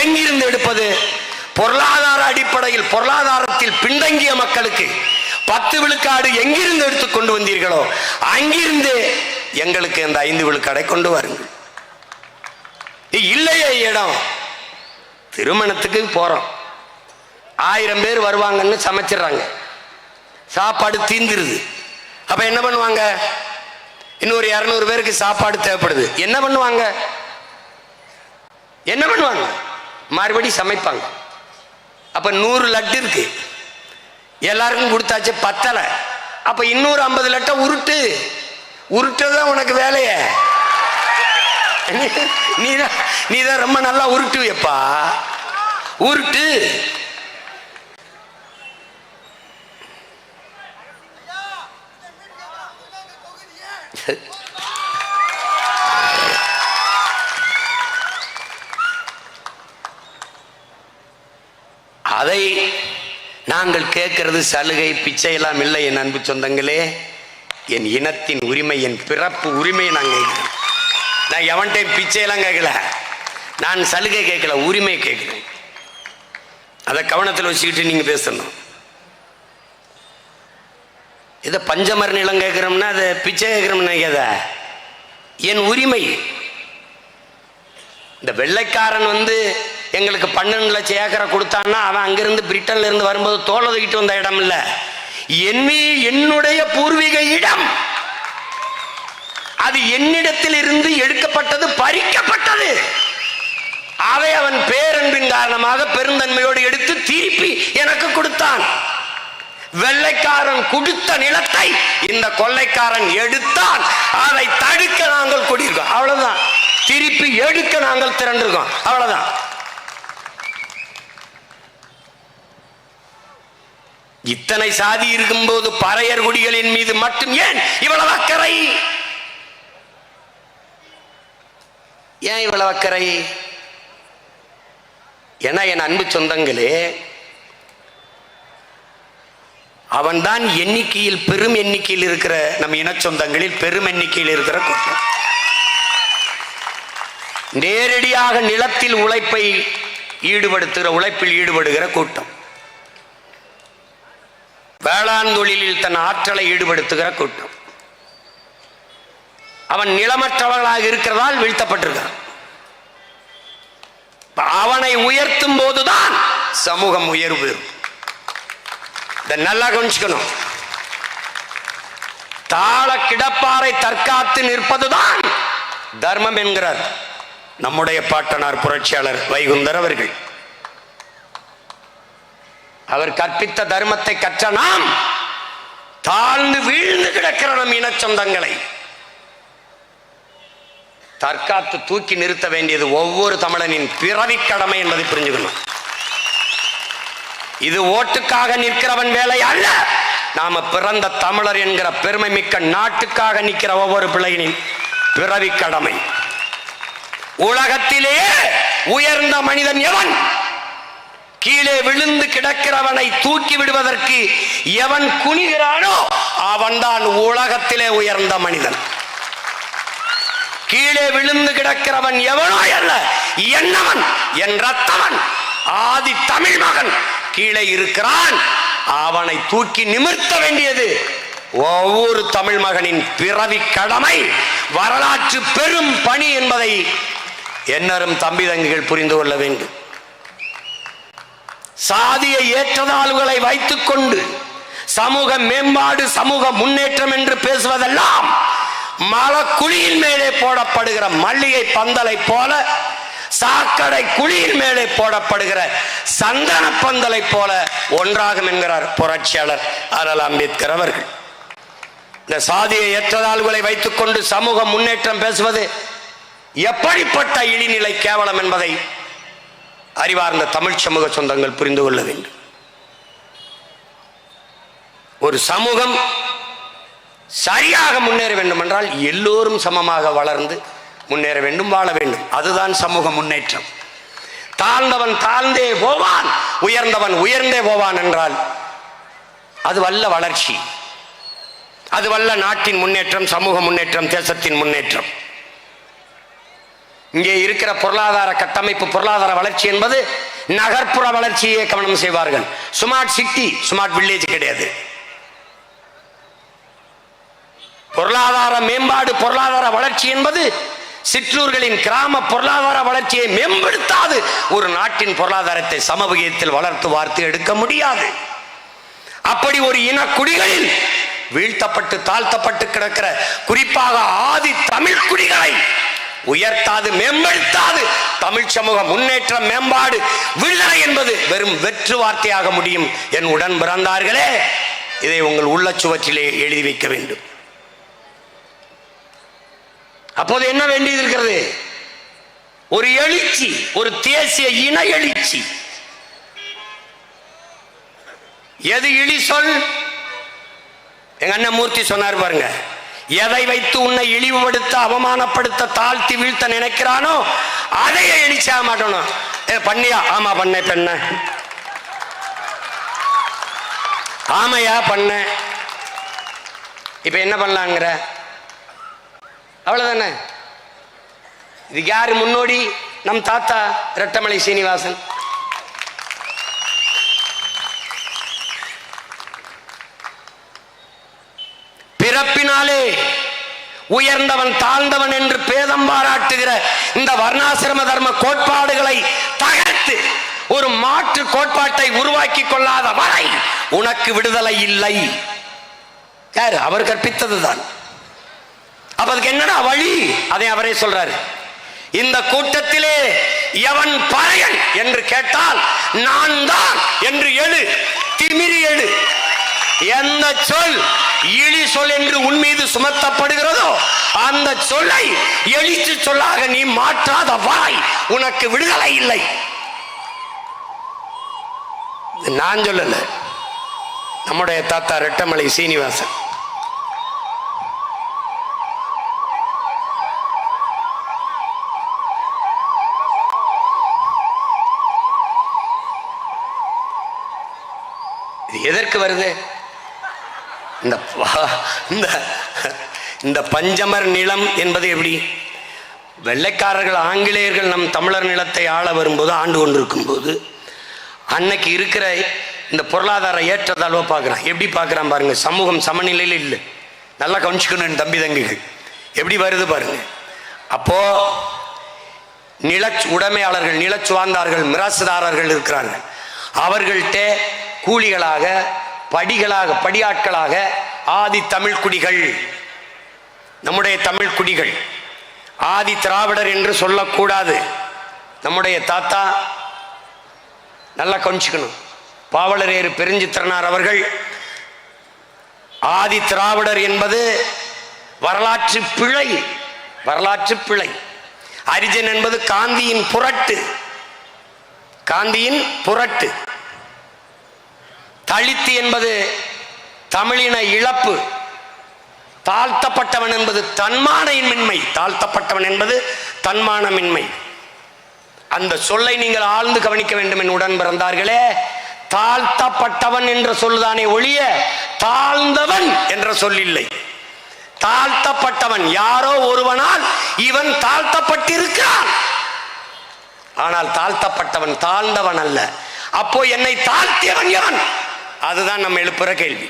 எங்கிருந்து எடுப்பது? பொருளாதார அடிப்படையில் பொருளாதாரத்தில் பின்தங்கிய மக்களுக்கு 10 விழுக்காடு எங்கிருந்து எடுத்து கொண்டு வந்தீர்களோ அங்கிருந்து எங்களுக்கு அந்த 5 விழுக்காடை கொண்டு வாருங்கள். இல்லையே இடம். திருமணத்துக்கு போறோம், 1000 பேர் வருவாங்கன்னு சமைச்சிடறாங்க, சாப்பாடு தீந்துருது. அப்ப என்ன பண்ணுவாங்க? இன்னொரு 200 பேருக்கு சாப்பாடு தேவைப்படுது. என்ன பண்ணுவாங்க? மறுபடி சமைப்பாங்க. அப்ப 100 லட்டு இருக்கு, எல்லாருக்கும் கொடுத்தாச்சு, பத்தலை. அப்ப இன்னொரு 50 லட்டை உருட்டுதான் உனக்கு வேலைய. நீதான் ரொம்ப நல்லா உருட்டுவியப்பா, உருட்டு. அதை நாங்கள் கேட்கிறது சலுகை பிச்சை எல்லாம் இல்லை. என் அன்பு சொந்தங்களே, என் இனத்தின் உரிமை, என் பிறப்பு உரிமையை நான் கேட்கிறேன். நான் எவன்கிட்ட பிச்சையெல்லாம் கேட்கல, நான் சலுகை கேட்கல, உரிமை கேட்கிறேன். அதை கவனத்தில் வச்சுக்கிட்டு நீங்க பேசணும். இதை பஞ்சமர நிலம் கேட்கிறோம்னா அதை பிச்சை கேட்கிறோம்னா என் உரிமை. இந்த வெள்ளைக்காரன் எங்களுக்கு 12 லட்சம் ஏக்கரை கொடுத்தான்னா அவன் அங்கிருந்து பிரிட்டன்ல இருந்து வரும்போது தோலை தூக்கிட்டு வந்த இடம் இல்ல, என்னுடைய பூர்வீக இடம். அது என்னிடத்தில் இருந்து எடுக்கப்பட்டது, பறிக்கப்பட்டது. அதை அவன் பேரன்பின் காரணமாக பெருந்தன்மையோடு எடுத்து திருப்பி எனக்கு கொடுத்தான். வெள்ளைக்காரன் கொடுத்த நிலத்தை இந்த கொள்ளைக்காரன் எடுத்தான். அதை தடுக்க நாங்கள் கூடியிருக்கோம், அவ்வளவுதான். திருப்பி எடுக்க நாங்கள் திரண்டிருக்கோம், அவ்வளவுதான். இத்தனை சாதி இருக்கும்போது பறையர் குடிகளின் மீது மட்டும் ஏன் இவ்வளவு அக்கறை? ஏன் இவ்வளவு அக்கறை? என என் அன்பு சொந்தங்களே, அவன்தான் எண்ணிக்கையில் பெரும் எண்ணிக்கையில் இருக்கிற நம் இன சொந்தங்களில் பெரும் எண்ணிக்கையில் இருக்கிற கூட்டம். நேரடியாக நிலத்தில் உழைப்பில் ஈடுபடுகிற கூட்டம், வேளாண் தொழிலில் தன் ஆற்றலை ஈடுபடுத்துகிற கூட்டம். அவன் நிலமற்றவர்களாக இருக்கிறதால் வீழ்த்தப்பட்டிருக்கிறான். அவனை உயர்த்தும் போதுதான் சமூகம் உயர்வு பெறும். நல்லா கவனிச்சுக்கணும். தாள கிடப்பாரை தற்காத்து நிற்பதுதான் தர்மம் என்கிறார் நம்முடைய பாட்டனார் புரட்சியாளர் வைகுந்தர் அவர்கள். அவர் கற்பித்த தர்மத்தை கற்ற நாம் தாழ்ந்து வீழ்ந்து கிடக்கிற நம் இன சொந்தங்களை தற்காத்து தூக்கி நிறுத்த வேண்டியது ஒவ்வொரு தமிழனின் பிறவி கடமை என்பதை புரிஞ்சுக்கணும். இது ஓட்டுக்காக நிற்கிறவன் வேலை அல்ல. நாம பிறந்த தமிழர் என்கிற பெருமை மிக்க நாட்டுக்காக நிற்கிற ஒவ்வொரு பிள்ளையினின் பிறவி கடமை. உலகத்திலேயே உயர்ந்த மனிதன் எவன்? கீழே விழுந்து கிடக்கிறவனை தூக்கி விடுவதற்கு எவன் குனிகிறானோ அவன்தான் உலகத்திலே உயர்ந்த மனிதன். கீழே விழுந்து கிடக்கிறவன் எவனோ அல்ல, என்னவன், என் ரத்தவன், ஆதி தமிழ் மகன் கீழே இருக்கிறான். அவனை தூக்கி நிமிர்த்த வேண்டியது ஒவ்வொரு தமிழ் மகனின் பிறவி கடமை, வரலாற்று பெரும் பணி என்பதை என்னரும் தம்பி தங்கிகள் புரிந்து கொள்ள வேண்டும். சாதிய ஏற்றத்தாழ்வுகளை வைத்துக் கொண்டு சமூக மேம்பாடு, சமூக முன்னேற்றம் என்று பேசுவதெல்லாம் மலக்குழியின் மேலே போடப்படுகிற மல்லிகை பந்தலை போல, சாக்கடை குழியின் மேலே போடப்படுகிற சந்தன பந்தலை போல ஒன்றாகும் என்கிறார் புரட்சியாளர் அண்ணல் அம்பேத்கர் அவர்கள். இந்த சாதிய ஏற்றத்தாழ்வுகளை வைத்துக் கொண்டு சமூக முன்னேற்றம் பேசுவது எப்படிப்பட்ட இழிநிலை கேவலம் என்பதை அறிவார்ந்த தமிழ் சமூக சொந்தங்கள் புரிந்து கொள்ள வேண்டும். ஒரு சமூகம் சரியாக முன்னேற வேண்டும் என்றால் எல்லோரும் சமமாக வளர்ந்து முன்னேற வேண்டும், வாழ வேண்டும். அதுதான் சமூக முன்னேற்றம். தாழ்ந்தவன் தாழ்ந்தே போவான், உயர்ந்தவன் உயர்ந்தே போவான் என்றால் அது வல்ல வளர்ச்சி, அது வல்ல நாட்டின் முன்னேற்றம், சமூக முன்னேற்றம், தேசத்தின் முன்னேற்றம். இங்கே இருக்கிற பொருளாதார கட்டமைப்பு, பொருளாதார வளர்ச்சி என்பது நகர்ப்புற வளர்ச்சியை கவனம் செய்வார்கள். ஸ்மார்ட் சிட்டி, ஸ்மார்ட் வில்லேஜ் கிடையாது. பொருளாதார மேம்பாடு, பொருளாதார வளர்ச்சி என்பது சிற்றூர்களின் கிராம பொருளாதார வளர்ச்சியை மேம்படுத்தாது ஒரு நாட்டின் பொருளாதாரத்தை சமவகிதத்தில் வளர்த்து வார்த்து எடுக்க முடியாது. அப்படி ஒரு இனக்குடிகளில் வீழ்த்தப்பட்டு தாழ்த்தப்பட்டு கிடக்கிற குறிப்பாக ஆதி தமிழ் குடிகளை உயர்த்தாது மேம்படுத்தாது தமிழ் சமூக முன்னேற்றம், மேம்பாடு, விடுதலை என்பது வெறும் வெற்று வார்த்தையாக முடியும். என் உடன் பிறந்தார்களே, இதை உங்கள் உள்ளச்சுவற்றிலே எழுதி வைக்க வேண்டும். அப்போது என்ன வேண்டியது இருக்கிறது? ஒரு எழுச்சி, ஒரு தேசிய இன எழுச்சி. எது இழி சொல்? எங்க அண்ணன் மூர்த்தி சொன்னார் பாருங்க, எதை வைத்து உன்னை இழிவுபடுத்த, அவமானப்படுத்த, தாழ்த்தி வீழ்த்த நினைக்கிறானோ அதையே எழுச்சியாக மாட்டணும். பண்ணியா? ஆமா பண்ண. பெண்ண ஆமையா பண்ண. இப்ப என்ன பண்ணலாங்கிற? அவ்வளவுதானே. இதுக்கு யாரு முன்னோடி? நம் தாத்தா ரெட்டமலை சீனிவாசன். பிறப்பினாலே உயர்ந்தவன் தாழ்ந்தவன் என்று பேதம் பாராட்டுகிற இந்த வர்ணாசிரம தர்ம கோட்பாடுகளை தகர்த்து ஒரு மாற்று கோட்பாட்டை உருவாக்கி கொள்ளாத வரை உனக்கு விடுதலை இல்லை. யாரு? அவர் கற்பித்ததுதான். அப்ப அதுக்கு என்னடா வழி? அதை அவரே சொல்றாரு. இந்த கூட்டத்திலே எவன் பறையன் என்று கேட்டால் நான் தான் என்று எழு, திமிரி எழு. எந்த சொல் இழி சொல் என்று உன் மீது சுமத்தப்படுகிறதோ அந்த சொல்லை எழுச்சி சொல்லாக நீ மாற்றாத வாய் உனக்கு விடுதலை இல்லை. நான் சொல்லல, நம்முடைய தாத்தா ரெட்டமலை சீனிவாசன். எதற்கு வருது? இந்த பஞ்சமர் நிலம் என்பது எப்படி? வெள்ளைக்காரர்கள், ஆங்கிலேயர்கள் நம் தமிழர் நிலத்தை ஆள வரும்போது, ஆண்டு கொண்டிருக்கும் போது, அன்னைக்கு இருக்கிற இந்த பொருளாதார ஏற்றத்தாழ்வை பார்க்குறான். எப்படி பார்க்குறான் பாருங்க. சமூகம் சமநிலையில் இல்லை. நல்லா கவனிச்சுக்கணும் தம்பி தங்கிகள். எப்படி வருது பாருங்க. அப்போ நில உடைமையாளர்கள், நிலச்சுவார்ந்தார்கள், மிராசுதாரர்கள் இருக்கிறார்கள். அவர்கள்ட்ட கூலிகளாக, படிகளாக, படியாட்களாக ஆதி தமிழ் குடிகள், நம்முடைய தமிழ் குடிகள். ஆதி திராவிடர் என்று சொல்லக்கூடாது. நம்முடைய தாத்தா நல்லா கொஞ்சிக்கணும். பாவலரேறு பெருஞ்சித்திரனார் அவர்கள் ஆதி திராவிடர் என்பது வரலாற்று பிழை, வரலாற்று பிழை. அரிஜன் என்பது காந்தியின் புரட்டு, காந்தியின் புரட்டு. தலித்து என்பது தமிழின இழப்பு. தாழ்த்தப்பட்டவன் என்பது தன்மானமின்மை, தாழ்த்தப்பட்டவன் என்பது தன்மானமின்மை. அந்த சொல்லை நீங்கள் ஆழ்ந்து கவனிக்க வேண்டும். என் உடன் பிறந்தார்களே, தாழ்த்தப்பட்டவன் என்ற சொல்லுதானே ஒழிய தாழ்ந்தவன் என்ற சொல் இல்லை. தாழ்த்தப்பட்டவன் யாரோ ஒருவனால் இவன் தாழ்த்தப்பட்டிருக்கிறான். ஆனால் தாழ்த்தப்பட்டவன் தாழ்ந்தவன் அல்ல. அப்போ என்னை தாழ்த்தியவன் எவன்? அதுதான் நம்ம எழுப்புற கேள்வி.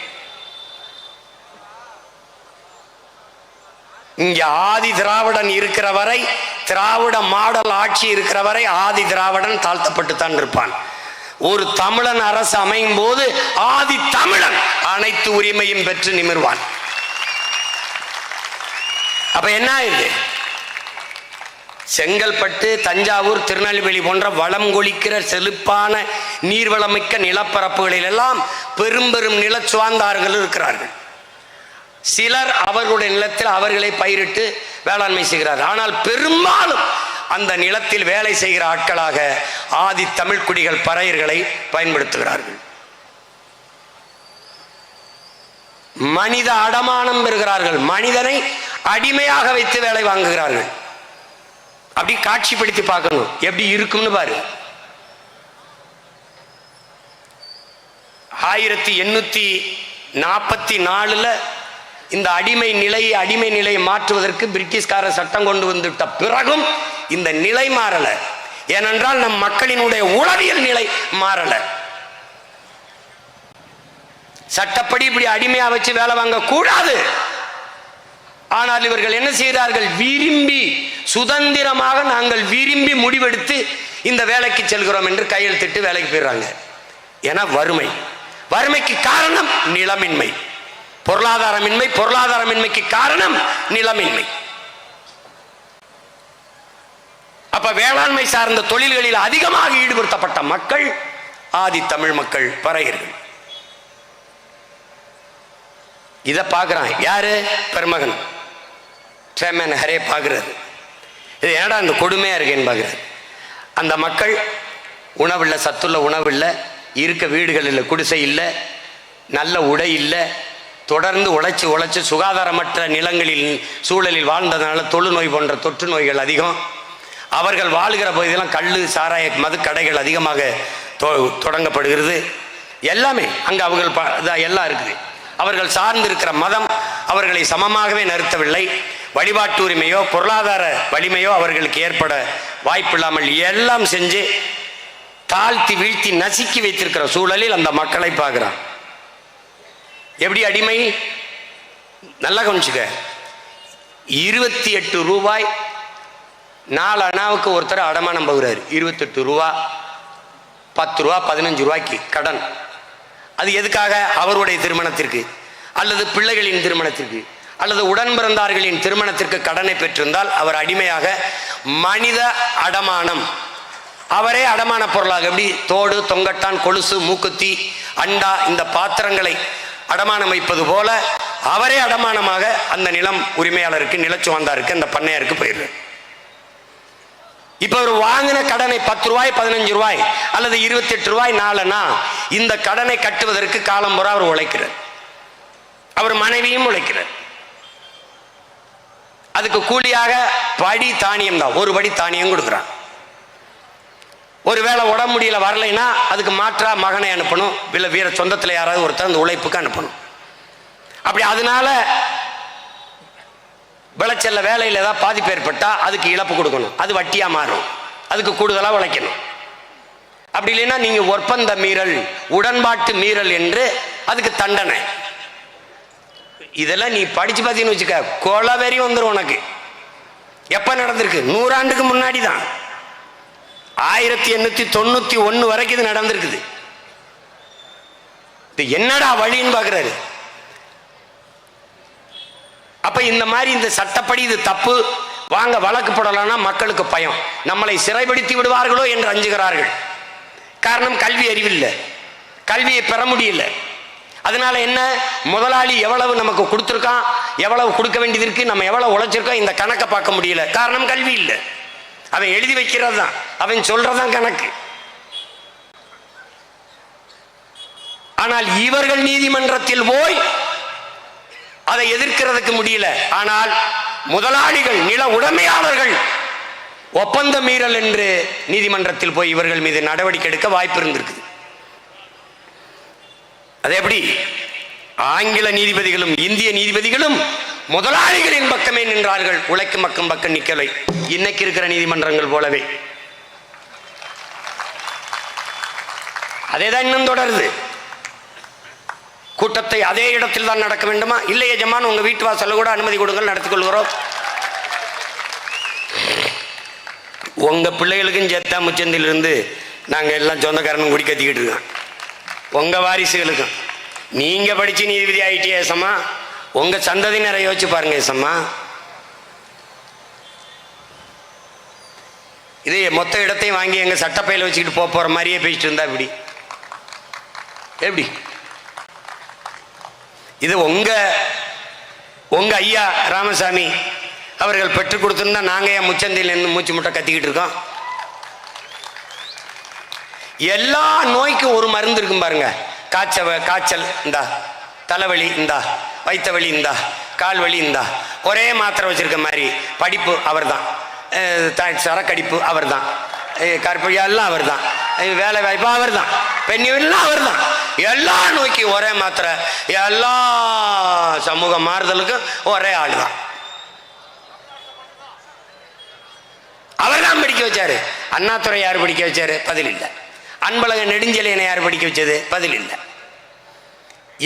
இங்க ஆதி திராவிடன் இருக்கிற வரை, திராவிட மாடல் ஆட்சி இருக்கிற வரை ஆதி திராவிடன் தாழ்த்தப்பட்டுத்தான் இருப்பான். ஒரு தமிழன் அரசு அமையும் போது ஆதி தமிழன் அனைத்து உரிமையும் பெற்று நிமிர்வான். அப்ப என்ன இது? செங்கல்பட்டு, தஞ்சாவூர், திருநெல்வேலி போன்ற வளம் கொளிக்கிற செழிப்பான நீர்வளமிக்க நிலப்பரப்புகளில் எல்லாம் பெரும் பெரும் நிலச்சுவார்ந்தார்கள் இருக்கிறார்கள். சிலர் அவர்களுடைய நிலத்தில் அவர்களை பயிரிட்டு வேளாண்மை செய்கிறார்கள். ஆனால் பெரும்பாலும் அந்த நிலத்தில் வேலை செய்கிற ஆட்களாக ஆதி தமிழ் குடிகள் பறையர்களை பயன்படுத்துகிறார்கள். மனித அடமானம் பெறுகிறார்கள். மனிதனை அடிமையாக வைத்து வேலை வாங்குகிறார்கள். அப்படி காட்சிப்படுத்தி பார்க்கணும், எப்படி இருக்கும்னு பாரு. 1844 இந்த அடிமை நிலையை மாற்றுவதற்கு பிரிட்டிஷ்கார சட்டம் கொண்டு வந்துட்ட பிறகும் இந்த நிலை மாறல. ஏனென்றால் நம் மக்களினுடைய உளவியல் நிலை மாறல. சட்டப்படி இப்படி அடிமையா வச்சு வேலை வாங்க கூடாது. ஆனால் இவர்கள் என்ன செய்கிறார்கள்? விரும்பி, சுதந்திரமாக நாங்கள் விரும்பி முடிவெடுத்து இந்த வேலைக்கு செல்கிறோம் என்று கையெழுத்திட்டு வேலைக்கு போயிடுறாங்க. ஏன்னா வறுமைக்கு காரணம் நிலமின்மை, பொருளாதாரமின்மைக்கு காரணம் நிலமின்மை. அப்ப வேளாண்மை சார்ந்த தொழில்களில் அதிகமாக ஈடுபடுத்தப்பட்ட மக்கள் ஆதி தமிழ் மக்கள், பறையர்கள். இதை பார்க்கிறான் யாரு? பெருமகன் சேமன் ஹரே பார்க்கிறாரு. இது என்னடா இந்த கொடுமையா இருக்கேன்னு பார்க்கிறாரு. அந்த மக்கள் உணவில்லை, சத்துள்ள உணவில்லை, இருக்க வீடுகள் இல்லை, குடிசை இல்லை, நல்ல உடை இல்லை, தொடர்ந்து உழைச்சு சுகாதாரமற்ற நிலங்களில் சூழலில் வாழ்ந்ததுனால தொழுநோய் போன்ற தொற்று நோய்கள் அதிகம். அவர்கள் வாழ்கிற பகுதியெல்லாம் கள்ளு சாராய மது கடைகள் அதிகமாக தொடங்கப்படுகிறது. எல்லாமே அங்கே அவர்கள் எல்லாம் இருக்குது. அவர்கள் சார்ந்திருக்கிற மதம் அவர்களை சமமாகவே நிறுத்தவில்லை. வழிபாட்டு உரிமையோ பொருளாதார வலிமையோ அவர்களுக்கு ஏற்பட வாய்ப்பில்லாமல் எல்லாம் செஞ்சு தாழ்த்தி வீழ்த்தி நசுக்கி வைத்திருக்கிற சூழலில் அந்த மக்களை பார்க்கிறான். எப்படி அடிமை? நல்லா கவனிச்சுக்க. 28 ரூபாய் 4 அணாவுக்கு ஒருத்தர் அடமானம் போகிறார். 28 ரூபா, 10 ரூபா, 15 ரூபாய்க்கு கடன். அது எதுக்காக? அவருடைய திருமணத்திற்கு அல்லது பிள்ளைகளின் திருமணத்திற்கு அல்லது உடன் பிறந்தார்களின் திருமணத்திற்கு கடனை பெற்றிருந்தால் அவர் அடிமையாக மனித அடமானம், அவரே அடமான பொருளாக, எப்படி தோடு, தொங்கட்டான், கொலுசு, மூக்குத்தி, அண்டா இந்த பாத்திரங்களை அடமானம் வைப்பது போல அவரே அடமானமாக அந்த நிலம் உரிமையாளருக்கு, நிலச்சுவாந்தாருக்கு, அந்த பண்ணையாருக்கு போயிடுறார். இப்ப அவர் வாங்கின கடனை 10 ரூபாய், 15 ரூபாய் அல்லது 28 ரூபாய் 4 இந்த கடனை கட்டுவதற்கு காலம் பூரா அவர் உழைக்கிறார். அவர் மனைவியும் உழைக்கிறார். அதுக்கு கூலியாக படி தானியம் தான், ஒரு படி தானியம் கொடுக்குறான். ஒருவேளை உடம்பு முடியல வரலைன்னா அதுக்கு மாற்றா மகனை அனுப்பணும், இல்லை வீர சொந்தத்தில் யாராவது ஒருத்தர் அந்த உழைப்புக்கு அனுப்பணும். அப்படி அதனால விளைச்சல்ல வேலையில் ஏதாவது பாதிப்பு ஏற்பட்டா அதுக்கு இழப்பு கொடுக்கணும், அது வட்டியா மாறும், அதுக்கு கூடுதலாக உழைக்கணும். அப்படி இல்லைன்னா நீங்க ஒப்பந்த மீறல், உடன்பாட்டு மீறல் என்று அதுக்கு தண்டனை. இதெல்லாம் நீ படிச்சு பார்த்தீங்கன்னு வச்சுக்க, கொலவெறி வந்துடும் உனக்கு. எப்ப நடந்திருக்கு? 100 ஆண்டுக்கு முன்னாடி தான். 1891 வரைக்கும் இது நடந்திருக்குது. இது என்னடா வழின்னு பாக்குறாரு. அப்ப இந்த மாதிரி இந்த சட்டப்படி இது தப்பு, வாங்க வழக்கு போடலாம்னா மக்களுக்கு பயம், நம்மளை சிறைப்படுத்தி விடுவார்களோ என்று அஞ்சுகிறார்கள். காரணம் கல்வி அறிவில்லை, கல்வியை பெற முடியல. அதனால என்ன, முதலாளி எவ்வளவு நமக்கு கொடுத்துருக்கான், எவ்வளவு கொடுக்க வேண்டியது இருக்கு, நம்ம எவ்வளவு உழைச்சிருக்கோம், இந்த கணக்கை பார்க்க முடியல. காரணம் கல்வி இல்லை. அவன் எழுதி வைக்கிறது தான், அவன் சொல்றதான் கணக்கு. ஆனால் இவர்கள் நீதிமன்றத்தில் போய் அதை எதிர்க்கிறதுக்கு முடியல. ஆனால் முதலாளிகள், நில உடைமையாளர்கள் ஒப்பந்த மீறல் என்று நீதிமன்றத்தில் போய் இவர்கள் மீது நடவடிக்கை எடுக்க வாய்ப்பு இருந்திருக்கு. அது எப்படி? ஆங்கில நீதிபதிகளும் இந்திய நீதிபதிகளும் முதலாளிகளின் பக்கமே நின்றார்கள், உழைக்கும் பக்கம் நிக்கலை. இன்னைக்கு இருக்கிற நீதிமன்றங்கள் போலவே அதேதான் இன்னும் தொடருது. கூட்டத்தை அதே இடத்தில் தான் நடக்க வேண்டுமா? இல்லை எஜமான், உங்க வீட்டு வாசல்ல கூட அனுமதி கொடுங்கள், நடத்திக் கொள்கிறோம். உங்க பிள்ளைகளுக்கும் சேத்தா முச்சந்திலிருந்து நாங்க எல்லாம் சொந்தக்காரனும் குடி கத்திக்கிட்டு இருக்கோம். உங்க வாரிசுகளுக்கும். நீங்க படிச்சு நீதிபதி ஆயிட்டே ஏசம்மா, உங்க சந்ததியினரை யோசிச்சு பாருங்க ஏசம்மா. இது மொத்த இடத்தையும் வாங்கி எங்க சட்டப்பையில வச்சுக்கிட்டு போற மாதிரியே பேசிட்டு இருந்தா இப்படி எப்படி? இது உங்க ஐயா ராமசாமி அவர்கள் பெற்றுக் கொடுத்துருந்தா நாங்கள் ஏன் முச்சந்தியில் இருந்து மூச்சு முட்டை கத்திக்கிட்டு இருக்கோம்? எல்லா நோய்க்கும் ஒரு மருந்து இருக்கும் பாருங்க. காய்ச்சல் இந்தா, தலைவலி இந்தா, வயிற்று வலி இந்தா, கால் வலி இந்தா, ஒரே மாத்திரை வச்சிருக்க மாதிரி. படிப்பு அவர் தான், சரக்கடிப்பு அவர் தான், கற்பழியா எல்லாம் அவர் தான், வேலை வாய்ப்பு அவர் தான், பெண்ணியெல்லாம் அவர் தான். எல்லா நோய்க்கும் ஒரே மாத்திரை, எல்லா சமூக மாறுதலுக்கும் ஒரே ஆள் தான். அவர் தான் படிக்க வச்சாரு. அண்ணாதுரை யார் படிக்க வச்சாரு? பதில் இல்லை. அன்பழக நெடுஞ்செழியனை யார் படிக்க வச்சது? பதில் இல்லை.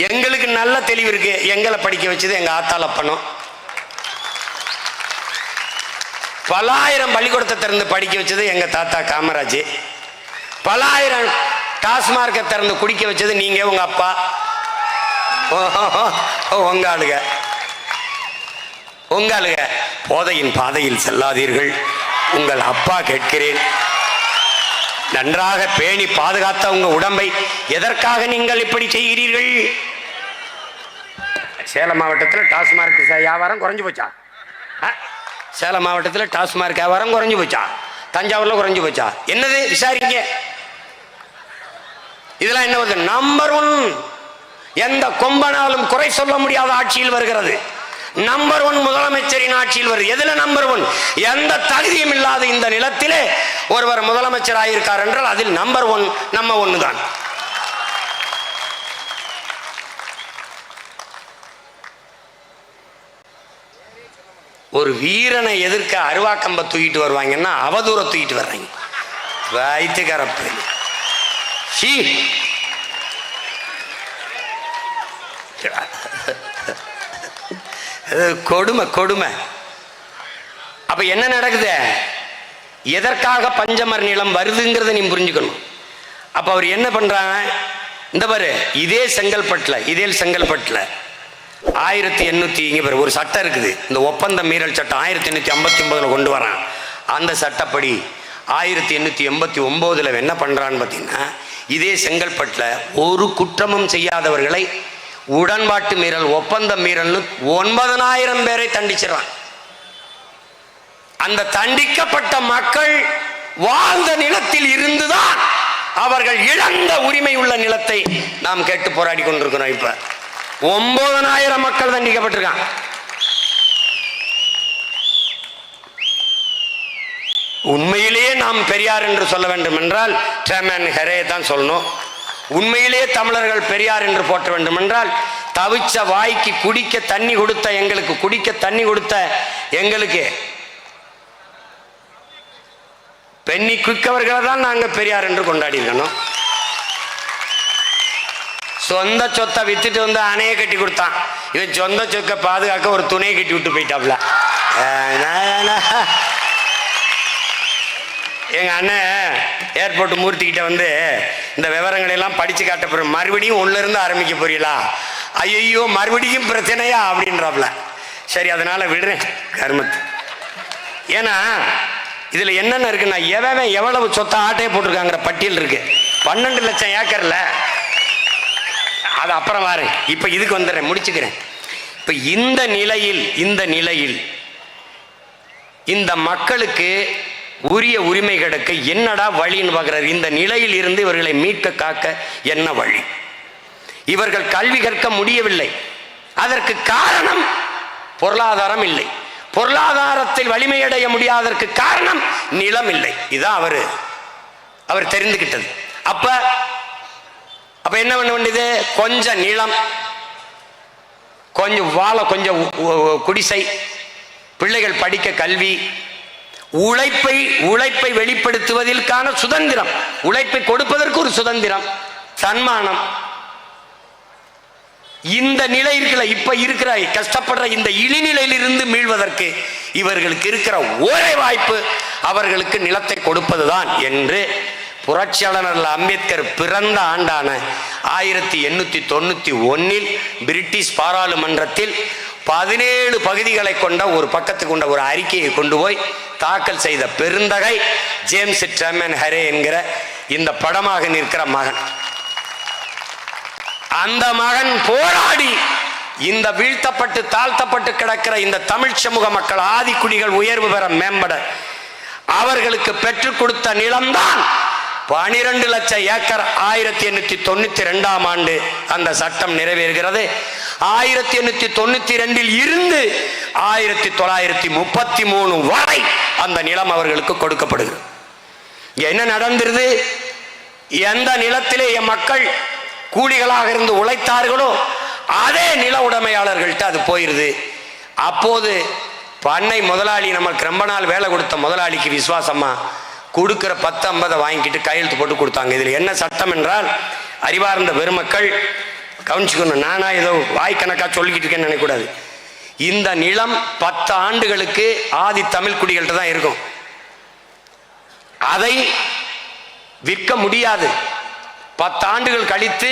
எங்களுக்கு நல்ல தெளிவு இருக்கு. எங்களை படிக்க வச்சது எங்க ஆத்தாள் அப்பனும். பலாயிரம் பள்ளிக்கூடத்தை திறந்து படிக்க வச்சது எங்க தாத்தா காமராஜ். பலாயிரம் டாஸ்மார்க்கை திறந்து குடிக்க வச்சது நீங்க, உங்க அப்பா, உங்க ஆளுக. போதையின் பாதையில் செல்லாதீர்கள். உங்கள் அப்பா கேட்கிறேன், நன்றாக பேணி பாதுகாத்த உங்க உடம்பை எதற்காக நீங்கள் இப்படி செய்கிறீர்கள்? சேலம் மாவட்டத்தில் டாஸ்மார்க் வியாபாரம் குறைஞ்சு போச்சா? சேலம் மாவட்டத்தில் டாஸ்மார்க் வியாபாரம் குறைஞ்சு போச்சா? தஞ்சாவூர்ல குறைஞ்சு போச்சா? என்னது விசாரிங்க. இதெல்லாம் என்ன வருது? நம்பர் 1. எந்த கொம்பனாலும் குறை சொல்ல முடியாத ஆட்சியில் வருகிறது. நம்பர் 1 முதலமைச்சரின் ஆட்சியில் வருது. எதுல நம்பர் 1? எந்த தகுதியும் இல்லாத இந்த நிலத்திலே ஒருவர் முதலமைச்சர் ஆயிருக்கார் என்றால் அதில் நம்பர் 1 நம்ம ஒண்ணுதான். ஒரு வீரனை எதிர்க்க அருவாக்கம்ப தூக்கிட்டு வருவாங்கன்னா அவதூற தூக்கிட்டு வர்றாங்க. வயிற்றுக்கரப்பு கொடுமை. அப்ப என்ன நடக்குது? எதற்காக பஞ்சமர் நிலம் வருதுங்கிறத நீ புரிஞ்சுக்கணும். அப்ப அவர் என்ன பண்றாங்க? இந்த பாரு, இதே செங்கல்பட்டுல 1800 இங்க பாரு ஒரு சட்டம் இருக்குது. இந்த ஒப்பந்த மீறல் சட்டம் 1859 கொண்டு வரான். அந்த சட்டப்படி 1889 என்ன பண்றான்னு பார்த்தீங்கன்னா, இதே செங்கல்பட்டுல ஒரு குற்றமும் செய்யாதவர்களை உடன்பாட்டு மீறல், ஒப்பந்த மீறல் 9000 பேரை தண்டிச்சிடறான். அந்த தண்டிக்கப்பட்ட மக்கள் வாழ்ந்த நிலத்தில் இருந்துதான் அவர்கள் இழந்த உரிமை உள்ள நிலத்தை நாம் கேட்டு போராடி கொண்டிருக்கிறோம். இப்ப 9000 மக்கள் தண்டிக்கப்பட்டிருக்காங்க. உண்மையிலேயே நாம் பெரியார் என்று சொல்ல வேண்டும் என்றால் ட்ரெமன் ஹெரே தான் சொல்லணும். உண்மையிலேயே தமிழர்கள் பெரியார் என்று போற்ற வேண்டும் என்றால் தவிச்ச வாய்க்கு குடிக்க தண்ணி கொடுத்த எங்களுக்கு பெண்ணி குக்கவர்களை தான் நாங்க பெரியார் என்று கொண்டாடி இருக்கணும். சொந்த சொத்தை வித்துட்டு வந்து அணையை கட்டி கொடுத்தான். இவன் சொந்த சொத்தை பாதுகாக்க ஒரு துணையை கட்டி விட்டு போயிட்டாப்ல. எங்க அண்ணன் ஏர்போர்ட் மூர்த்திக்கிட்ட வந்து இந்த விவரங்களை எல்லாம் படிச்சு காட்ட போற, மறுபடியும் உள்ள இருந்து ஆரம்பிக்க போறீங்களா? ஐயோ மறுபடியும் பிரச்சனையா அப்படின்றாப்ல. சரி அதனால விடுறேன் கர்மத்து. ஏன்னா இதுல என்னென்ன இருக்குன்னா, எவ்வளவு சொத்தை ஆட்டையை போட்டிருக்காங்கிற பட்டியல் இருக்கு. 12 லட்சம் ஏக்கர்ல. அது அப்புறம் வாரு. இப்ப இதுக்கு வந்துடுறேன், முடிச்சுக்கிறேன். இப்ப இந்த நிலையில் இந்த மக்களுக்கு உரிய உரிமை கிடைக்க என்னடா வழின்னு பார்க்கிறார். இந்த நிலையில் இருந்து இவர்களை மீட்க காக்க என்ன வழி? இவர்கள் கல்வி கற்க முடியவில்லை. அதற்கு காரணம் பொருளாதாரம் இல்லை. பொருளாதாரத்தில் வலிமையடைய முடியாததற்கு காரணம் நிலம் இல்லை. இதான் அவர் தெரிந்துகிட்டது. அப்ப என்ன பண்ண வேண்டியது? கொஞ்சம் நிலம், கொஞ்சம் வாழ, கொஞ்சம் குடிசை, பிள்ளைகள் படிக்க கல்வி, உழைப்பை வெளிப்படுத்துவதற்கான சுதந்திரம், உழைப்பை கொடுப்பதற்கு ஒரு சுதந்திரம், சன்மானம். இந்த நிலை இருக்கல, இப்ப இருக்கிற கஷ்டப்படுற இந்த இழிநிலையிலிருந்து மீள்வதற்கு இவர்களுக்கு இருக்கிற ஒரே வாய்ப்பு அவர்களுக்கு நிலத்தை கொடுப்பதுதான் என்று புரட்சியாளர் அம்பேத்கர் பிறந்த ஆண்டான 1891 பிரிட்டிஷ் பாராளுமன்றத்தில் 17 பகுதிகளை கொண்ட ஒரு பக்கத்துக்கு கொண்ட ஒரு அறிக்கையை கொண்டு போய் தாக்கல் செய்த பெருந்தகை ஜேம்ஸ் ட்ரெமன் ஹெரே என்கிற இந்த படமாக நிற்கிற மகன். அந்த மகன் போராடி இந்த வீழ்த்தப்பட்டு தாழ்த்தப்பட்டு கிடக்கிற இந்த தமிழ் சமூக மக்கள் ஆதிக்குடிகள் உயர்வு பெற மேம்பட அவர்களுக்கு பெற்றுக் கொடுத்த நிலம்தான் 12 லட்சம் ஏக்கர். 1892ஆம் ஆண்டு அந்த சட்டம் நிறைவேறுகிறது. 1892 இருந்து 1933 வரை அந்த நிலம் அவர்களுக்கு கொடுக்கப்படுகிறது. என்ன நடந்திருது? எந்த நிலத்திலே என் மக்கள் கூலிகளாக இருந்து உழைத்தார்களோ அதே நில உடைமையாளர்கள்ட்ட அது போயிருது. அப்போது பண்ணை முதலாளி, நமக்கு ரொம்ப நாள் வேலை கொடுத்த முதலாளிக்கு விசுவாசமா கொடுக்கிற 10-50 வாங்கிக்கிட்டு கையெழுத்து போட்டு கொடுத்தாங்க. இதில் என்ன சட்டம் என்றால், அறிவார்ந்த பெருமக்கள் கவனிச்சுக்கணும், நானா ஏதோ வாய்க்கணக்கா சொல்லிக்கிட்டு இருக்கேன்னு நினைக்கக்கூடாது. இந்த நிலம் 10 ஆண்டுகளுக்கு ஆதி தமிழ் குடிகள்கிட்ட தான் இருக்கும். அதை விற்க முடியாது. 10 ஆண்டுகள் கழித்து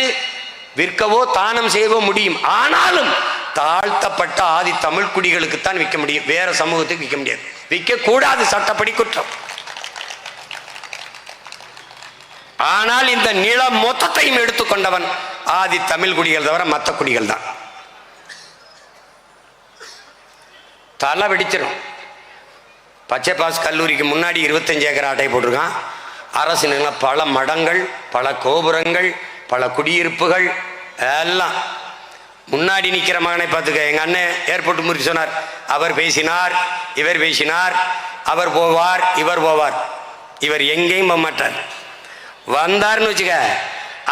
விற்கவோ தானம் செய்யவோ முடியும். ஆனாலும் தாழ்த்தப்பட்ட ஆதி தமிழ் குடிகளுக்கு தான் விற்க முடியும், வேற சமூகத்துக்கு விற்க முடியாது. விற்க கூடாது, சட்டப்படி குற்றம். ஆனால் இந்த நிலம் மொத்தத்தையும் எடுத்துக்கொண்டவன் ஆதி தமிழ் குடிகள் தவிர மற்ற குடிகள் தான். தலை வெடிச்சிடும். பச்சை பாஸ் கல்லூரிக்கு முன்னாடி 25 ஏக்கர் ஆட்டை போட்டிருக்கான். அரசு நிலம், பல மடங்கள், பல கோபுரங்கள், பல குடியிருப்புகள் எல்லாம். முன்னாடி நிற்கிற மகனை பார்த்துக்க. எங்கள் அண்ணன் ஏர்போர்ட் முறிச்சு சொன்னார், அவர் பேசினார், இவர் பேசினார், அவர் போவார், இவர் போவார். இவர் எங்கேயும் போக மாட்டார். வந்தார்னு வச்சுக்க,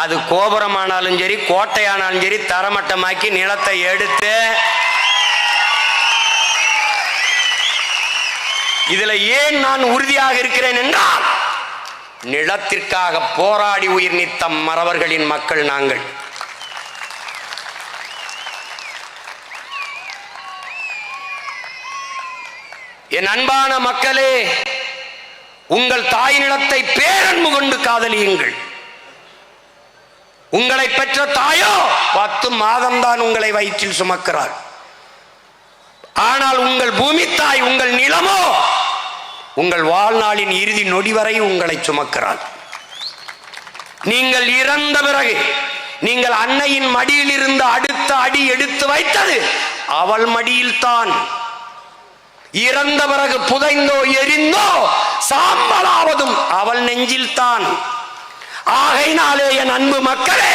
அது கோபுரமானாலும் சரி, கோட்டையானாலும் சரி, தரமட்டமாக்கி நிலத்தை எடுத்து, இதுல ஏன் நான் உறுதியாக இருக்கிறேன் என்றால், நிலத்திற்காக போராடி உயிர் நீத்த மறவர்களின் மக்கள் நாங்கள். என் அன்பான மக்களே, உங்கள் தாய் நிலத்தை பேரன்பு கொண்டு காதலியுங்கள். உங்களை பெற்ற தாயோ 10 மாதம்தான் உங்களை வயிற்றில் சுமக்கிறார். ஆனால் உங்கள் பூமி தாய், உங்கள் நிலமோ உங்கள் வாழ்நாளின் இறுதி நொடி வரை உங்களை சுமக்கிறார். நீங்கள் இறந்த பிறகு நீங்கள் அன்னையின் மடியில் இருந்து அடுத்த அடி எடுத்து வைத்தது அவள் மடியில்தான். இறந்த பிறகு புதைந்தோ எரிந்தோ சாம்பலாவதும் அவள் நெஞ்சில்தான். ஆகையினாலே என் அன்பு மக்களே,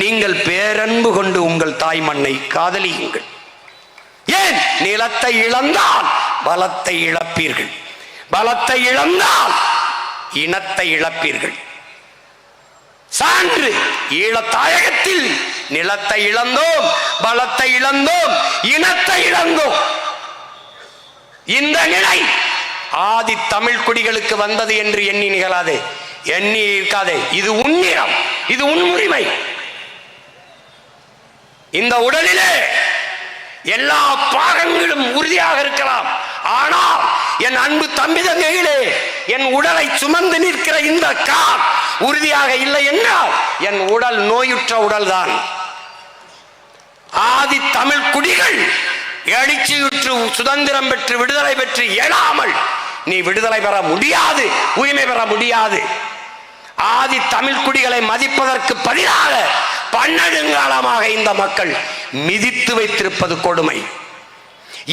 நீங்கள் பேரன்பு கொண்டு உங்கள் தாய் மண்ணை காதலியுங்கள். ஏன்? நிலத்தை இழந்தால் பலத்தை இழப்பீர்கள், பலத்தை இழந்தால் இனத்தை இழப்பீர்கள். சான்று, ஈழத்தாயகத்தில் நிலத்தை இழந்தோம், பலத்தை இழந்தோம், இனத்தை இழந்தோம். இந்த நிலை ஆதி தமிழ் குடிகளுக்கு வந்தது என்று எண்ணி நிகழாதே, எண்ணி இருக்காதே. இது உன்னிடம், இது உன் உரிமை. இந்த உடலிலே எல்லா பாகங்களும் உறுதியாக இருக்கலாம். ஆனால் என் அன்பு தம்பி தங்கைகளே, என் உடலை சுமந்து நிற்கிற இந்த கால் உறுதியாக இல்லை என்றால் என் உடல் நோயுற்ற உடல் தான். ஆதி தமிழ் குடிகள் எழுச்சியுற்று சுதந்திரம் பெற்று விடுதலை பெற்று எழாமல் நீ விடுதலை பெற முடியாது, உரிமை பெற முடியாது. ஆதி தமிழ் குடிகளை மதிப்பதற்கு பதிலாக பன்னெடுங்காலமாக இந்த மக்கள் மிதித்து வைத்திருப்பது கொடுமை.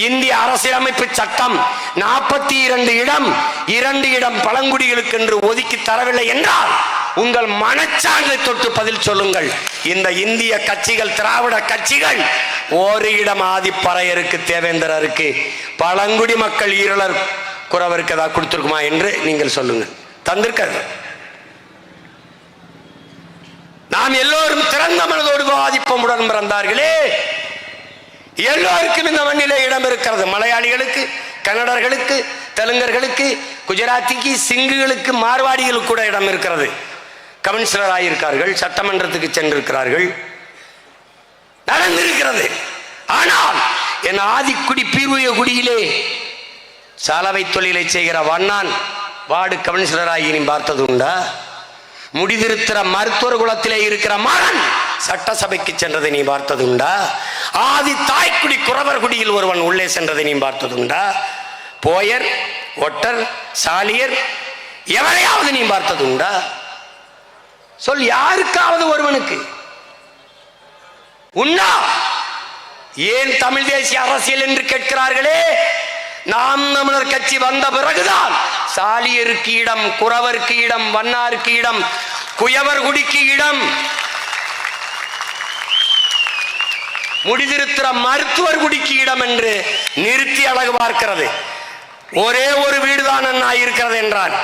இந்திய அரசியலமைப்பு சட்டம் 42 இடம், 2 இடம் பழங்குடிகளுக்கு என்று ஒதுக்கி தரவில்லை என்றால் உங்கள் மனச்சான்றை தொட்டு பதில் சொல்லுங்கள். இந்த இந்திய கட்சிகள், திராவிட கட்சிகள், 1 இடம் ஆதிப்பறையருக்கு, தேவேந்திரருக்கு, பழங்குடி மக்கள் ஈரலர் குறவருக்கு ஏதாவது கொடுத்திருக்குமா என்று நீங்கள் சொல்லுங்கள். தந்திருக்காது. நாம் எல்லோரும் திறந்த மனதோடு வாதிப்பமுடன் பிறந்தார்களே, எல்லோருக்கும் இந்த மண்ணிலே இடம் இருக்கிறது. மலையாளிகளுக்கு, கன்னடர்களுக்கு, தெலுங்கர்களுக்கு, குஜராத்திக்கு, சிங்குகளுக்கு, மார்வாடிகளுக்கு கூட இடம் இருக்கிறது. கவுன்சிலர் ஆகியிருக்கார்கள், சட்டமன்றத்துக்கு சென்றிருக்கிறார்கள், நடந்திருக்கிறது. ஆனால் என் ஆதிக்குடி பீர்வய குடியிலே சலவை தொழிலை செய்கிற வண்ணான் வார்டு கவுன்சிலராகி நீ பார்த்தது உண்டா? முடிதிருத்திர மருத்துவர் குலத்திலே இருக்கிற மகன் சட்டசபைக்கு சென்றதை நீ பார்த்ததுண்டா? ஆதி தாய்க்குடி குறவர் குடியில் ஒருவன் உள்ளே சென்றதை நீ பார்த்ததுண்டா? போயர், ஒட்டர், சாலியர் எவரையாவது நீ பார்த்ததுண்டா? சொல், யாருக்காவது ஒருவனுக்கு உண்டா? ஏன் தமிழ் தேசிய அரசியல் என்று கேட்கிறார்களே? நாம் தமிழர் கட்சி வந்த பிறகுதான் சாலியருக்கு இடம், குறவருக்கு இடம், வண்ணாருக்கு இடம், குயவர் குடிக்கு இடம், முடிதிருத்திர மருத்துவர் குடிக்கு இடம் என்று நிறுத்தி அழகு பார்க்கிறது. ஒரே ஒரு வீடுதான் அண்ணா இருக்கிறது என்றான்.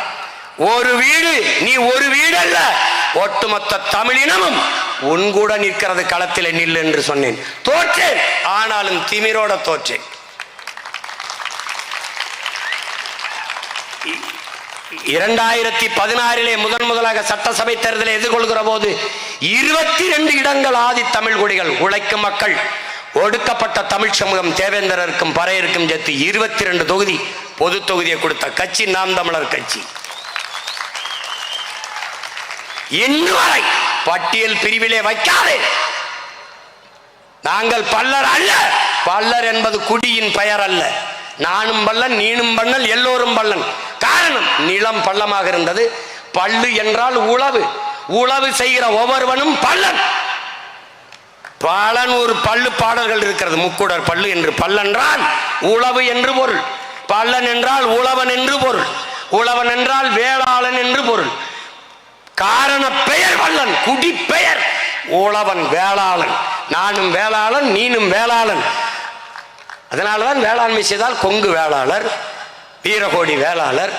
ஒரு வீடு, நீ ஒரு வீடு அல்ல, ஒட்டுமொத்த தமிழினமும் உன்கூட நிற்கிறது, களத்தில் நில் என்று சொன்னேன். தோற்றேன், ஆனாலும் திமிரோட தோற்றேன். 2016 முதலாக சட்டசபை தேர்தலை எதிர்கொள்கிற போது 22 இடங்கள் ஆதி தமிழ் குடிகள், உழைக்கும் மக்கள், ஒடுக்கப்பட்ட தமிழ் சமூகம், தேவேந்திரருக்கும் பறையருக்கும் சேர்த்து 22 தொகுதி பொது தொகுதியை கொடுத்த கட்சி நாம் தமிழர் கட்சி. இன்று வரை பட்டியல் பிரிவிலே வைக்காதே. நாங்கள் பல்லர் அல்ல. பல்லர் என்பது குடியின் பெயர் அல்ல. நானும் பல்லன், நீனும் பல்லன், எல்லோரும் பல்லன். காரணம், நிலம் பள்ளமாக இருந்தது. பள்ளு என்றால் உழவு, உழவு செய்கிற ஒவ்வொருவனும் பல்லன். பலன் ஒரு பள்ளு பாடல்கள் இருக்கிறது, முக்குடர் பள்ளு என்று. பல்லென்றால் உழவு என்று பொருள், பல்லன் என்றால் உழவன் என்று பொருள், உழவன் என்றால் வேளாளன் என்று பொருள். காரண பெயர் வல்லன், குடி பெயர் உழவன், வேளாளன். நானும் வேளாளன், நீனும் வேளாளன். அதனால்தான் வேளாண்மை செய்தால் கொங்கு வேளாளர், வீரகோடி வேளாளர்,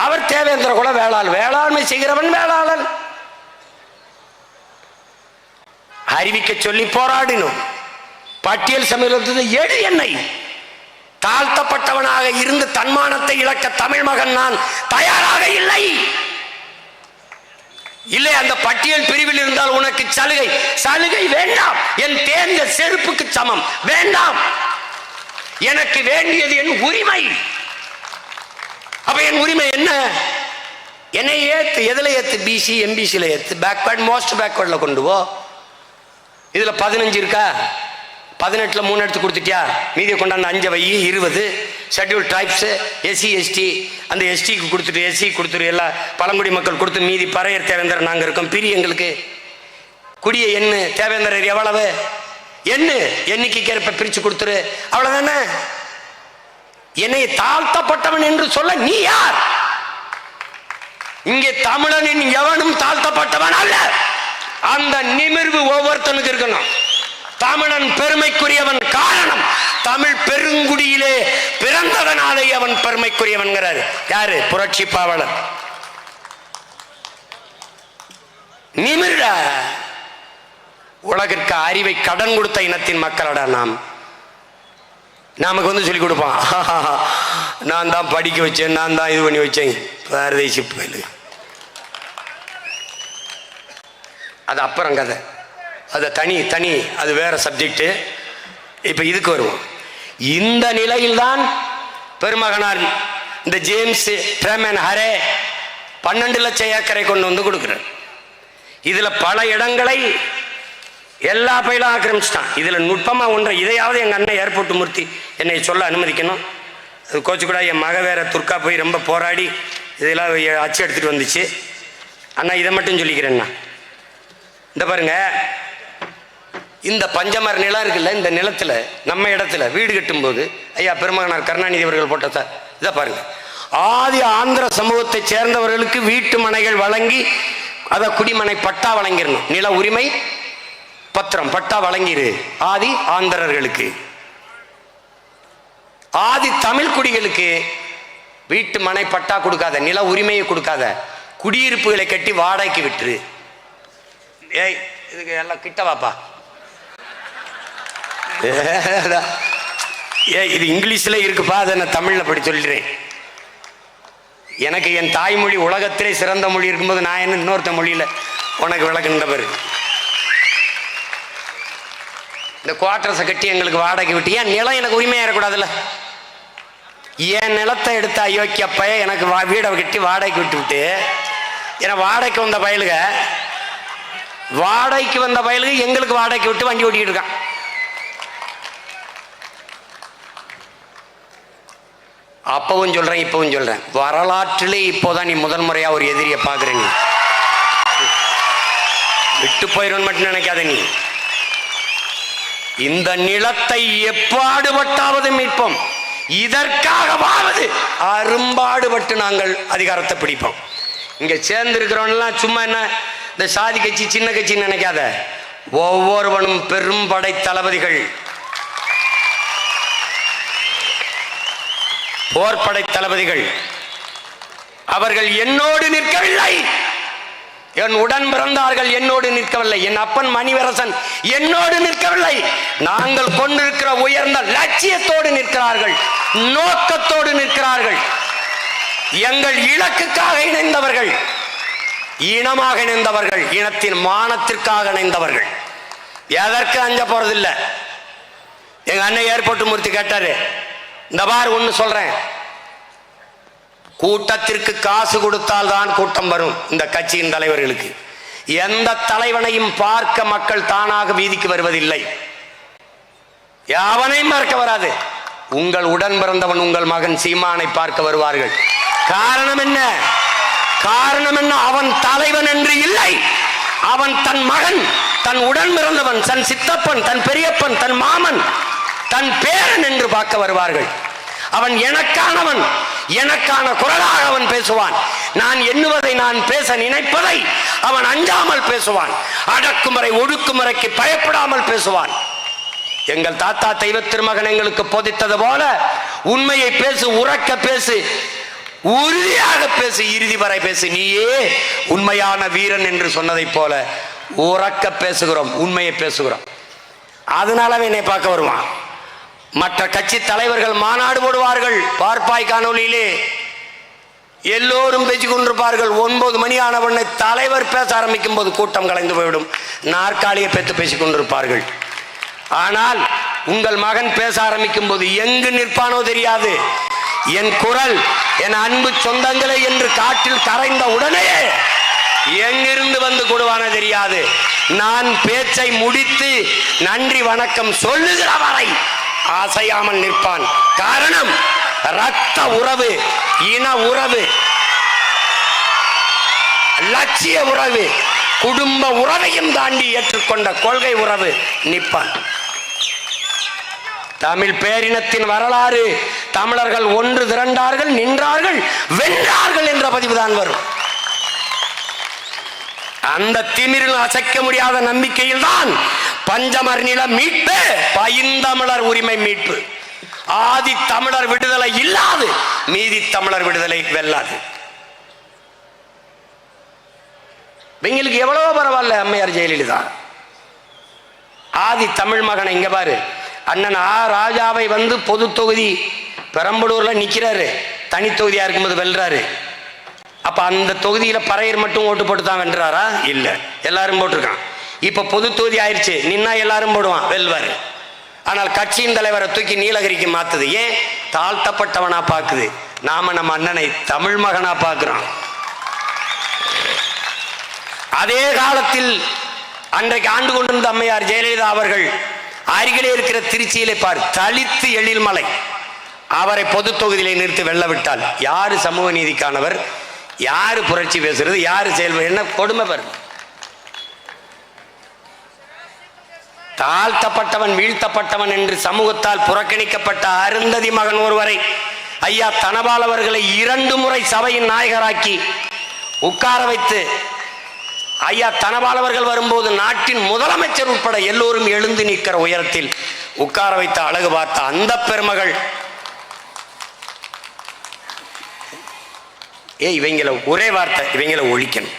அவர் தேவேந்திர குல வேளாளர். வேளாண்மை செய்கிறவன் வேளாளன். அறிவிக்க சொல்லி போராடினோம். பட்டியல் சமூகத்தில் எடு என்னை. தாழ்த்தப்பட்டவனாக இருந்து தன்மானத்தை இழக்க தமிழ் மகன் நான் தயாராக இல்லை. இல்லை, அந்த பட்டியல் பிரிவில் இருந்தால் உனக்கு சலுகை, சலுகை வேண்டாம். என் தேர்ந்த செருப்புக்கு சமம் வேண்டாம். எனக்கு வேண்டியது என் உரிமை. அப்ப என் உரிமை என்ன? என்னை ஏத்து. எதுல ஏத்து? பிசி எம்பிசில ஏத்து. பேக்வர்ட், மோஸ்ட் பேக்வர்ட்ல கொண்டு போ. இதுல 15 இருக்கா? 18ல 3 எடுத்து கொடுத்துட்டியா? மீதியை கொண்டாந்து 5 வை. 20 ஷெட்யூல் ட்ரைப்ஸ், எஸ்சி எஸ்டி. அந்த எஸ்டிக்கு கொடுத்துட்டு, எஸ்சி கொடுத்துரு, எல்லா பழங்குடி மக்கள் கொடுத்து, மீதி பறையர் தேவேந்தர் நாங்கள் இருக்கோம். பிரி எங்களுக்கு குடியை எண்ணு. தேவேந்தரர் எவ்வளவு எண்ணு, எண்ணிக்கைக்கு ஏற்ப பிரிச்சு கொடுத்துரு, அவ்வளவுதானே. என்னை தாழ்த்தப்பட்டவன் என்று சொல்ல நீ யார்? இங்கே தமிழனின் எவனும் தாழ்த்தப்பட்டவன் அல்ல. அந்த நிமிர்வு ஒவ்வொருத்தனுக்கு இருக்கணும். தமிழன் பெருமைக்குரியவன். காரணம், தமிழ் பெருங்குடியிலே பிறந்ததனாலே அவன் பெருமைக்குரியவன். யாரு? புரட்சி பாவலர். நிமிர்ற. உலகிற்கு அறிவை கடன் கொடுத்த இனத்தின் மக்களடா நாம். நமக்கு வந்து சொல்லி கொடுப்பான், நான் தான் படிக்க வச்சேன், நான் தான் இது பண்ணி வச்சேன். பாரதேசி பயலு. அது அப்புறம் கதை, அது தனி, அது வேற சப்ஜெக்ட். இப்ப இதுக்கு வருவோம். இந்த நிலையில்தான் பெருமகனார் இந்த ஜேம்ஸ் பிரேமன் ஹரே 12 லட்சம் ஏக்கரை கொண்டு வந்து கொடுக்கிறார். இதுல பல இடங்களை எல்லா பயிலும் ஆக்கிரமிச்சிட்டான். இதுல நுட்பமா ஒன்றை, இதையாவது எங்க அண்ணன் ஏர்போர்ட் மூர்த்தி என்னை சொல்ல அனுமதிக்கணும். அது கோச்சு கூட என் மக வேற துர்கா போய் ரொம்ப போராடி இதெல்லாம் அச்சு எடுத்துட்டு வந்துச்சு. அண்ணா இதை மட்டும் சொல்லிக்கிறேன்னா, இந்த பாருங்க, இந்த பஞ்சமர நிலம் இருக்குல்ல, இந்த நிலத்துல நம்ம இடத்துல வீடு கட்டும் போது ஐயா பெருமகனார் கருணாநிதி அவர்கள் போட்ட சார், இதை பாருங்க, ஆதி ஆந்திர சமூகத்தை சேர்ந்தவர்களுக்கு வீட்டு மனைகள் வழங்கி அதை குடிமனை பட்டா வழங்கிடணும். நில உரிமை பத்திரம் பட்டா வழங்கிடு ஆதி ஆந்திரர்களுக்கு. ஆதி தமிழ் குடிகளுக்கு வீட்டு மனை பட்டா கொடுக்காத, நில உரிமையை கொடுக்காத, குடியிருப்புகளை கட்டி வாடகைக்கு விட்டுரு. ஏய், இதுக்கு எல்லாம் கிட்ட வாப்பா. ஏய், இது இங்கிலீஷ்ல இருக்குப்பா, அதை நான் தமிழ்ல படி சொல்லிடுறேன். எனக்கு என் தாய்மொழி உலகத்திலே சிறந்த மொழி இருக்கும்போது நான் என்ன இன்னொருத்த மொழியில உனக்கு விளக்குன்ற பாரு. இந்த குவார்டர்ஸை கட்டி எங்களுக்கு வாடகை விட்டு, ஏன் நிலம் எனக்கு உரிமையா இருக்கக்கூடாதுல்ல? என் நிலத்தை எடுத்த அயோக்கிய பைய எனக்கு வீடை கட்டி வாடகைக்கு விட்டு விட்டு, ஏன்னா வாடகைக்கு வந்த பயலுக எங்களுக்கு வாடகைக்கு விட்டு வண்டி ஓட்டிக்கிட்டு இருக்கான். அப்பவும் சொல்றேன், இப்பவும் சொல்றேன், வரலாற்றிலே இப்போதான் நீ முதல் முறையா ஒரு எதிரியை பாக்குற. நீ விட்டு போயிடும் மட்டும் நினைக்காத. நீ இந்த நிலத்தை எப்பாடுபட்டாவது மீட்போம், இதற்காகவாவது அரும்பாடுபட்டு நாங்கள் அதிகாரத்தை பிடிப்போம். இங்க சேர்ந்திருக்கிறவன்லாம் சும்மா என்ன இந்த சாதி கட்சி சின்ன கட்சின்னு நினைக்காத. ஒவ்வொருவனும் பெரும் படை தளபதிகள், போர்படை தளபதிகள். அவர்கள் என்னோடு நிற்கவில்லை, என் உடன் பிறந்தார்கள் என்னோடு நிற்கவில்லை, என் அப்பன் மணிவரசன் என்னோடு நிற்கவில்லை. நாங்கள் கொண்டிருக்கிற உயர்ந்த லட்சியத்தோடு நிற்கிறார்கள், நோக்கத்தோடு நிற்கிறார்கள். எங்கள் இலக்குக்காக இணைந்தவர்கள், இனமாக இணைந்தவர்கள், இனத்தின் மானத்திற்காக இணைந்தவர்கள். எதற்கு அஞ்ச போறதில்லை. எங்க அண்ணன் ஏர்போர்ட் மூர்த்தி கேட்டாரு, இந்த பார் ஒண்ணு சொல்றேன், கூட்டத்திற்கு காசு கொடுத்தால் தான் கூட்டம் வரும். இந்த கட்சியின் தலைவர்களுக்கு எந்த தலைவனையும் பார்க்க மக்கள் தானாக வீதிக்கு வருவதில்லை, யாவனையும் பார்க்க வராது. உங்கள் உடன் பிறந்தவன் உங்கள் மகன் சீமானை பார்க்க வருவார்கள். காரணம் என்ன? காரணம் என்ன? அவன் தலைவன் என்று இல்லை, அவன் தன் மகன், தன் உடன் பிறந்தவன், தன் சித்தப்பன், தன் பெரியப்பன், தன் மாமன், தன் பேரன் என்று பார்க்க வருவார்கள். அவன் எனக்கானவன், எனக்கான குரலாக அவன் பேசுவான். நான் எண்ணுவதை, நான் பேச நினைப்பதை அவன் அஞ்சாமல் பேசுவான். அடக்குமுறை ஒடுக்குமுறைக்கு பயப்படாமல் பேசுவான். எங்கள் தாத்தா தெய்வ திருமகன் எங்களுக்கு போதித்தது போல உண்மையை பேசு, உறக்க பேசு, உறுதியாக பேசு, இறுதி வரை பேசு, நீயே உண்மையான வீரன் என்று சொன்னதை போல உறக்க பேசுகிறோம், உண்மையை பேசுகிறோம். அதனால என்னை பார்க்க வருவான். மற்ற கட்சி தலைவர்கள் மாநாடு போடுவார்கள், பார்ப்பாய் காணொலியிலே எல்லோரும் பேசிக் கொண்டிருப்பார்கள். 9 மணி ஆனவனை தலைவர் பேச ஆரம்பிக்கும் போது கூட்டம் கலைந்து போய்விடும், நாற்காலியை பெற்று பேசிக் கொண்டிருப்பார்கள். ஆனால் உங்கள் மகன் பேச ஆரம்பிக்கும் போது எங்கு நிற்பானோ தெரியாது. என் குரல், என் அன்பு சொந்தங்களே என்று காட்டில் கரைந்த உடனே எங்கிருந்து வந்து கொடுவான தெரியாது. நான் பேச்சை முடித்து நன்றி வணக்கம் சொல்லுகிற வரை அசையாமல் நிற்பான். காரணம், ரத்த உறவு, இன உறவு, லட்சிய உறவு, குடும்ப உறவையும் தாண்டி ஏற்றுக்கொண்ட கொள்கை உறவு நிற்பான். தமிழ் பேரினத்தின் வரலாறு, தமிழர்கள் ஒன்று திரண்டார்கள், நின்றார்கள், வென்றார்கள் என்ற பதிவுதான் வரும். அந்த திமிரில் அசைக்க முடியாத நம்பிக்கையில் தான் பஞ்சமர் நில மீட்பு, பைந்தமிழர் உரிமை மீட்பு. ஆதி தமிழர் விடுதலை இல்லாது மீதி தமிழர் விடுதலை வெல்லாது. எங்களுக்கு எவ்வளவோ பரவாயில்ல அம்மையார் ஜெயலலிதா. ஆதி தமிழ் மகனை இங்க பாரு, அண்ணன் ஆ ராஜாவை வந்து பொது தொகுதி பெரம்பலூர்ல நிக்கிறாரு, தனி தொகுதியா இருக்கும்போது வெல்றாரு. அப்ப அந்த தொகுதியில பறையர் மட்டும் ஓட்டு போட்டு தான் வென்றாரா? இல்ல, எல்லாரும் போட்டிருக்கான். இப்ப பொது தொகுதி ஆயிடுச்சு, நின்னா எல்லாரும் போடுவான், வெல்வாரு. ஆனால் கட்சியின் தலைவரை தூக்கி நீலகிரிக்கு மாத்துது. ஏன்? தாழ்த்தப்பட்டவனா பாக்குது. நாம நம்ம அண்ணனை தமிழ் மகனா பார்க்கிறோம். அதே காலத்தில் அன்றைக்கு ஆண்டு கொண்டிருந்த அம்மையார் ஜெயலலிதா அவர்கள் அருகிலே இருக்கிற திருச்சியிலே பார், தலித்து எழில்மலை, அவரை பொது தொகுதியிலே நிறுத்தி வெல்ல விட்டால் யாரு சமூக நீதிக்கானவர், யாரு புரட்சி பேசுறது, யாரு செயல்படு, என்ன கொடுமை பாரு. தாழ்த்தப்பட்டவன், வீழ்த்தப்பட்டவன் என்று சமூகத்தால் புறக்கணிக்கப்பட்ட அருந்ததி மகன் ஒருவரை ஐயா தனபால் அவர்களை 2 முறை சபையின் நாயகராக்கி உட்கார வைத்து, ஐயா தனபால் அவர்கள் வரும்போது நாட்டின் முதலமைச்சர் உட்பட எல்லோரும் எழுந்து நிற்கிற உயரத்தில் உட்கார வைத்த அழகு பார்த்த அந்த பெருமகள், இவங்கள ஒரே வார்த்தை, இவங்கள ஒழிக்கணும்.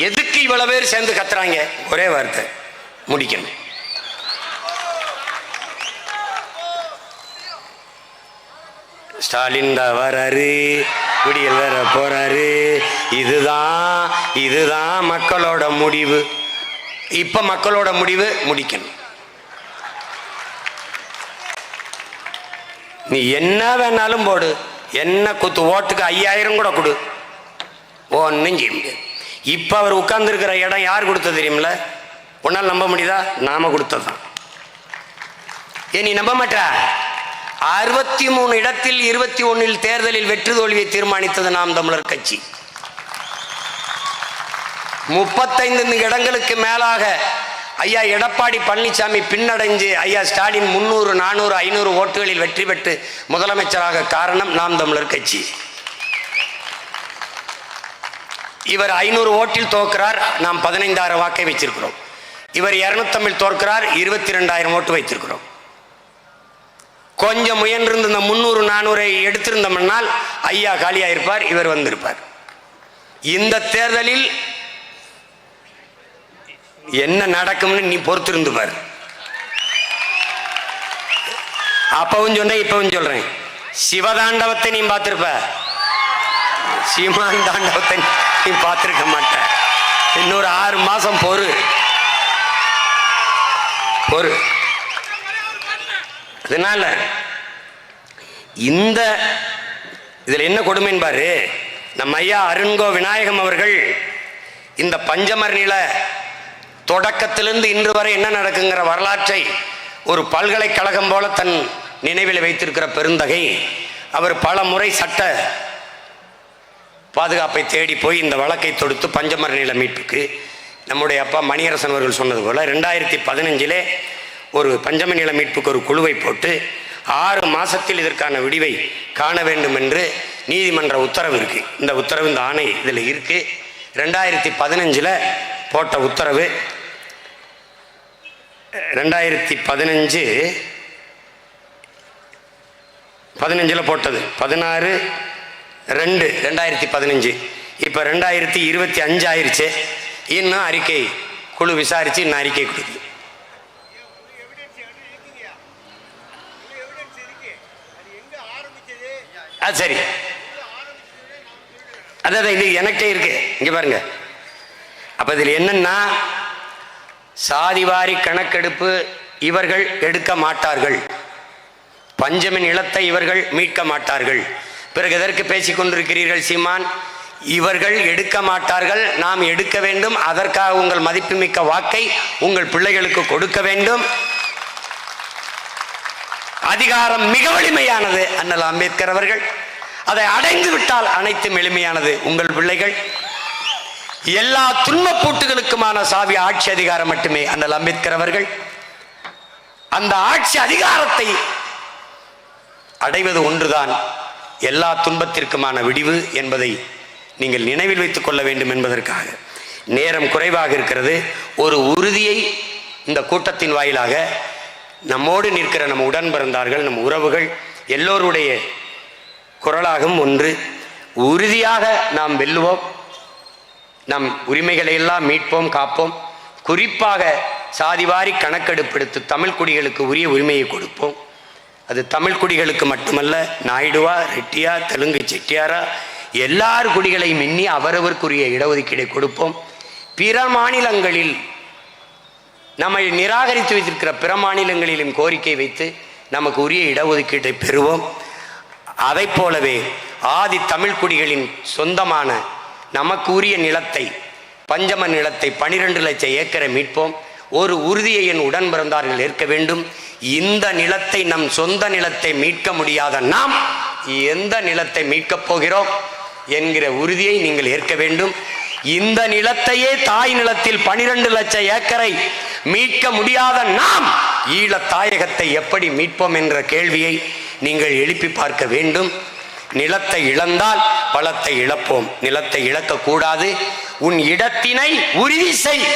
எதுக்கு இவ்வளவு பேர் சேர்ந்து கத்துறாங்க? ஒரே வார்த்தை, முடிக்கணும். ஸ்டாலின் தான் வராரு, குடியல் வேற போறாரு, இதுதான் மக்களோட முடிவு. இப்ப மக்களோட முடிவு முடிக்கணும். நீ என்ன வேணாலும் போடு, என்ன குத்து, ஓட்டுக்கு 5000 கூட கொடு, ஒன்னும் செய்ய முடியாது. இப்ப அவர் உட்கார்ந்து இருக்கிற இடம் யார் கொடுத்தது தெரியுமில்ல? உன்னால் நம்ப முடியுதா? நாம கொடுத்ததான். நீ நம்ப மாட்டா? 63 இடத்தில் 21 தேர்தலில் வெற்றி தோல்வியை தீர்மானித்தது நாம் தமிழர் கட்சி. 35 இடங்களுக்கு மேலாக ஐயா எடப்பாடி பழனிசாமி பின்னடைஞ்சு ஐயா ஸ்டாலின் 300, 400, 500 ஓட்டுகளில் வெற்றி பெற்று முதலமைச்சராக காரணம் நாம் தமிழர் கட்சி. இவர் 500 ஓட்டில் தோற்கிறார், நாம் 15,000 வாக்கை வச்சிருக்கிறோம். இவர் 250 தோற்கிறார், 22,000 ஓட்டு வைத்திருக்கிறோம். கொஞ்சம் முயன்றிருந்து இந்த 300, 400 எடுத்திருந்தோம்னால் ஐயா காலியாயிருப்பார், இவர் வந்திருப்பார். இந்த தேர்தலில் என்ன நடக்கும்னு நீ பொறுத்திருந்து பார். அப்பவும் சொன்னேன், இப்பவும் சொல்றேன், சிவதாண்டவத்தை நீ பார்த்திருப்ப, சீமான் தாண்டவத்தை நீ பார்த்திருக்க மாட்ட. இன்னொரு 6 மாசம் பொறு. அதனால இந்த இதுல என்ன கொடுமைன்னு பாரு. நம்ம ஐயா அருண்கோ விநாயகம் அவர்கள் இந்த பஞ்சமர் நில தொடக்கத்திலிருந்து இன்று வரை என்ன நடக்குங்கிற வரலாற்றை ஒரு பல்கலைக்கழகம் போல தன் நினைவில் வைத்திருக்கிற பெருந்தகை. அவர் பல முறை சட்ட பாதுகாப்பை தேடி போய் இந்த வழக்கை தொடுத்து பஞ்சமர் நில மீட்புக்கு நம்முடைய அப்பா மணியரசன் அவர்கள் சொன்னது போல 2015 ஒரு பஞ்சமர் நில மீட்புக்கு ஒரு குழுவை போட்டு 6 மாசத்தில் இதற்கான விடிவை காண வேண்டும் என்று நீதிமன்ற உத்தரவு இருக்கு. இந்த உத்தரவு, இந்த ஆணை இதில் இருக்கு. 2015 போட்ட உத்தரவு. 2015 போட்டது 16/2/2015. இப்போ 2025 ஆயிடுச்சு. இன்னும் அறிக்கை குழு விசாரிச்சு இன்னும் அறிக்கை கொடுக்குது. அது சரி, அதான் இது எனக்கிட்டே இருக்கு. இங்க பாருங்க. அப்ப இதில் என்னன்னா, சாதிவாரி கணக்கெடுப்பு இவர்கள் எடுக்க மாட்டார்கள், பஞ்சமின் நிலத்தை இவர்கள் மீட்க மாட்டார்கள். பிறகு எதற்கு பேசிக் கொண்டிருக்கிறீர்கள் சீமான்? இவர்கள் எடுக்க மாட்டார்கள், நாம் எடுக்க வேண்டும். அதற்காக உங்கள் மதிப்புமிக்க வாக்கை உங்கள் பிள்ளைகளுக்கு கொடுக்க வேண்டும். அதிகாரம் மிக வலிமையானது. அண்ணல் அம்பேத்கர் அவர்கள் அதை அடைந்து விட்டால் அனைத்தும் எளிமையானது. உங்கள் பிள்ளைகள் எல்லா துன்பப்பூட்டுகளுக்குமான சாவி ஆட்சி அதிகாரம் மட்டுமே. அண்ணல் அம்பேத்கர் அவர்கள் அந்த ஆட்சி அதிகாரத்தை அடைவது ஒன்றுதான் எல்லா துன்பத்திற்குமான விடிவு என்பதை நீங்கள் நினைவில் வைத்துக் கொள்ள வேண்டும் என்பதற்காக. நேரம் குறைவாக இருக்கிறது. ஒரு உறுதியை இந்த கூட்டத்தின் வாயிலாக நம்மோடு நிற்கிற நம்ம உடன் பிறந்தார்கள், நம் உறவுகள் எல்லோருடைய குரலாகும் ஒன்று. உறுதியாக நாம் வெல்லுவோம், நம் உரிமைகளை எல்லாம் மீட்போம், காப்போம். குறிப்பாக சாதிவாரி கணக்கெடுப்பெடுத்து தமிழ் குடிகளுக்கு உரிய உரிமையை கொடுப்போம். அது தமிழ் குடிகளுக்கு மட்டுமல்ல, நாயுடுவா, ரெட்டியா, தெலுங்கு, செட்டியாரா, எல்லார் குடிகளையும் எண்ணி அவரவருக்குரிய இடஒதுக்கீடை கொடுப்போம். பிற மாநிலங்களில் நம்மை நிராகரித்து வைத்திருக்கிற பிற மாநிலங்களிலும் கோரிக்கை வைத்து நமக்கு உரிய இடஒதுக்கீட்டை பெறுவோம். அதை போலவே ஆதி தமிழ் குடிகளின் சொந்தமான நமக்கு உரிய நிலத்தை, பஞ்சம நிலத்தை 12 லட்சம் ஏக்கரை மீட்போம். ஒரு உறுதியை என் உடன் பிறந்தார்கள் ஏற்க வேண்டும். இந்த நிலத்தை, நம் சொந்த நிலத்தை மீட்க முடியாத நாம் எந்த நிலத்தை மீட்கப் போகிறோம் என்கிற உறுதியை நீங்கள் ஏற்க வேண்டும். இந்த நிலத்தையே தாய் நிலத்தில் 12 லட்சம் ஏக்கரை மீட்க முடியாத நாம் ஈழ தாயகத்தை எப்படி மீட்போம் என்ற கேள்வியை நீங்கள் எழுப்பி பார்க்க வேண்டும். நிலத்தை இழந்தால் பலத்தை இழப்போம். நிலத்தை இழக்கக்கூடாது. உன் இடத்தினை உறுதி செய்.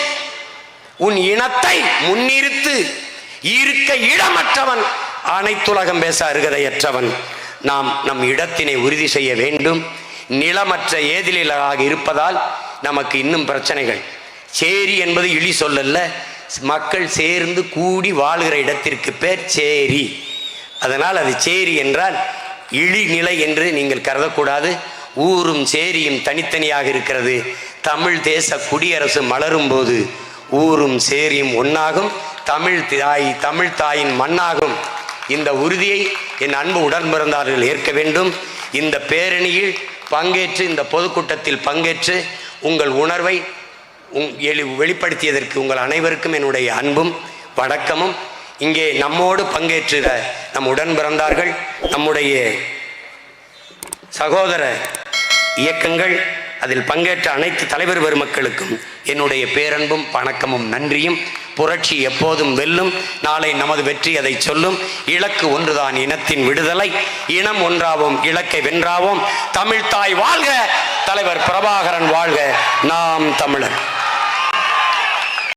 உன் இனத்தை முன்னிறுத்து. இருக்க இடமற்றவன் அனைத்துலகம் பேச அருகதையற்றவன். நாம் நம் இடத்தினை உறுதி செய்ய வேண்டும். நிலமற்ற ஏதிலாக இருப்பதால் நமக்கு இன்னும் பிரச்சனைகள். சேரி என்பது இழி சொல்லல்ல, மக்கள் சேர்ந்து கூடி வாழ்கிற இடத்திற்கு பேர் சேரி. அதனால் அது சேரி என்றால் இழிநிலை என்று நீங்கள் கருதக்கூடாது. ஊரும் சேரியும் தனித்தனியாக இருக்கிறது. தமிழ் தேச குடியரசு மலரும் போது ஊரும் சேரியும் ஒன்றாகும். தமிழ் தாயின் மண்ணாகும். இந்த உறுதியை என் அன்பு உடன் பிறந்தார்கள் ஏற்க வேண்டும். இந்த பேரணியில் பங்கேற்று, இந்த பொதுக்கூட்டத்தில் பங்கேற்று உங்கள் உணர்வை வெளிப்படுத்தியதற்கு உங்கள் அனைவருக்கும் என்னுடைய அன்பும் வணக்கமும். இங்கே நம்மோடு பங்கேற்ற நம் உடன் பிறந்தார்கள், நம்முடைய சகோதர இயக்கங்கள், அதில் பங்கேற்ற அனைத்து தலைவர் பெருமக்களுக்கும் என்னுடைய பேரன்பும் வணக்கமும் நன்றியும். புரட்சி எப்போதும் வெல்லும். நாளை நமது வெற்றி அதை சொல்லும். இலக்கு ஒன்றுதான், இனத்தின் விடுதலை. இனம் ஒன்றாவோம், இலக்கை வென்றாவோம். தமிழ்தாய் வாழ்க, தலைவர் பிரபாகரன் வாழ்க, நாம் தமிழர்.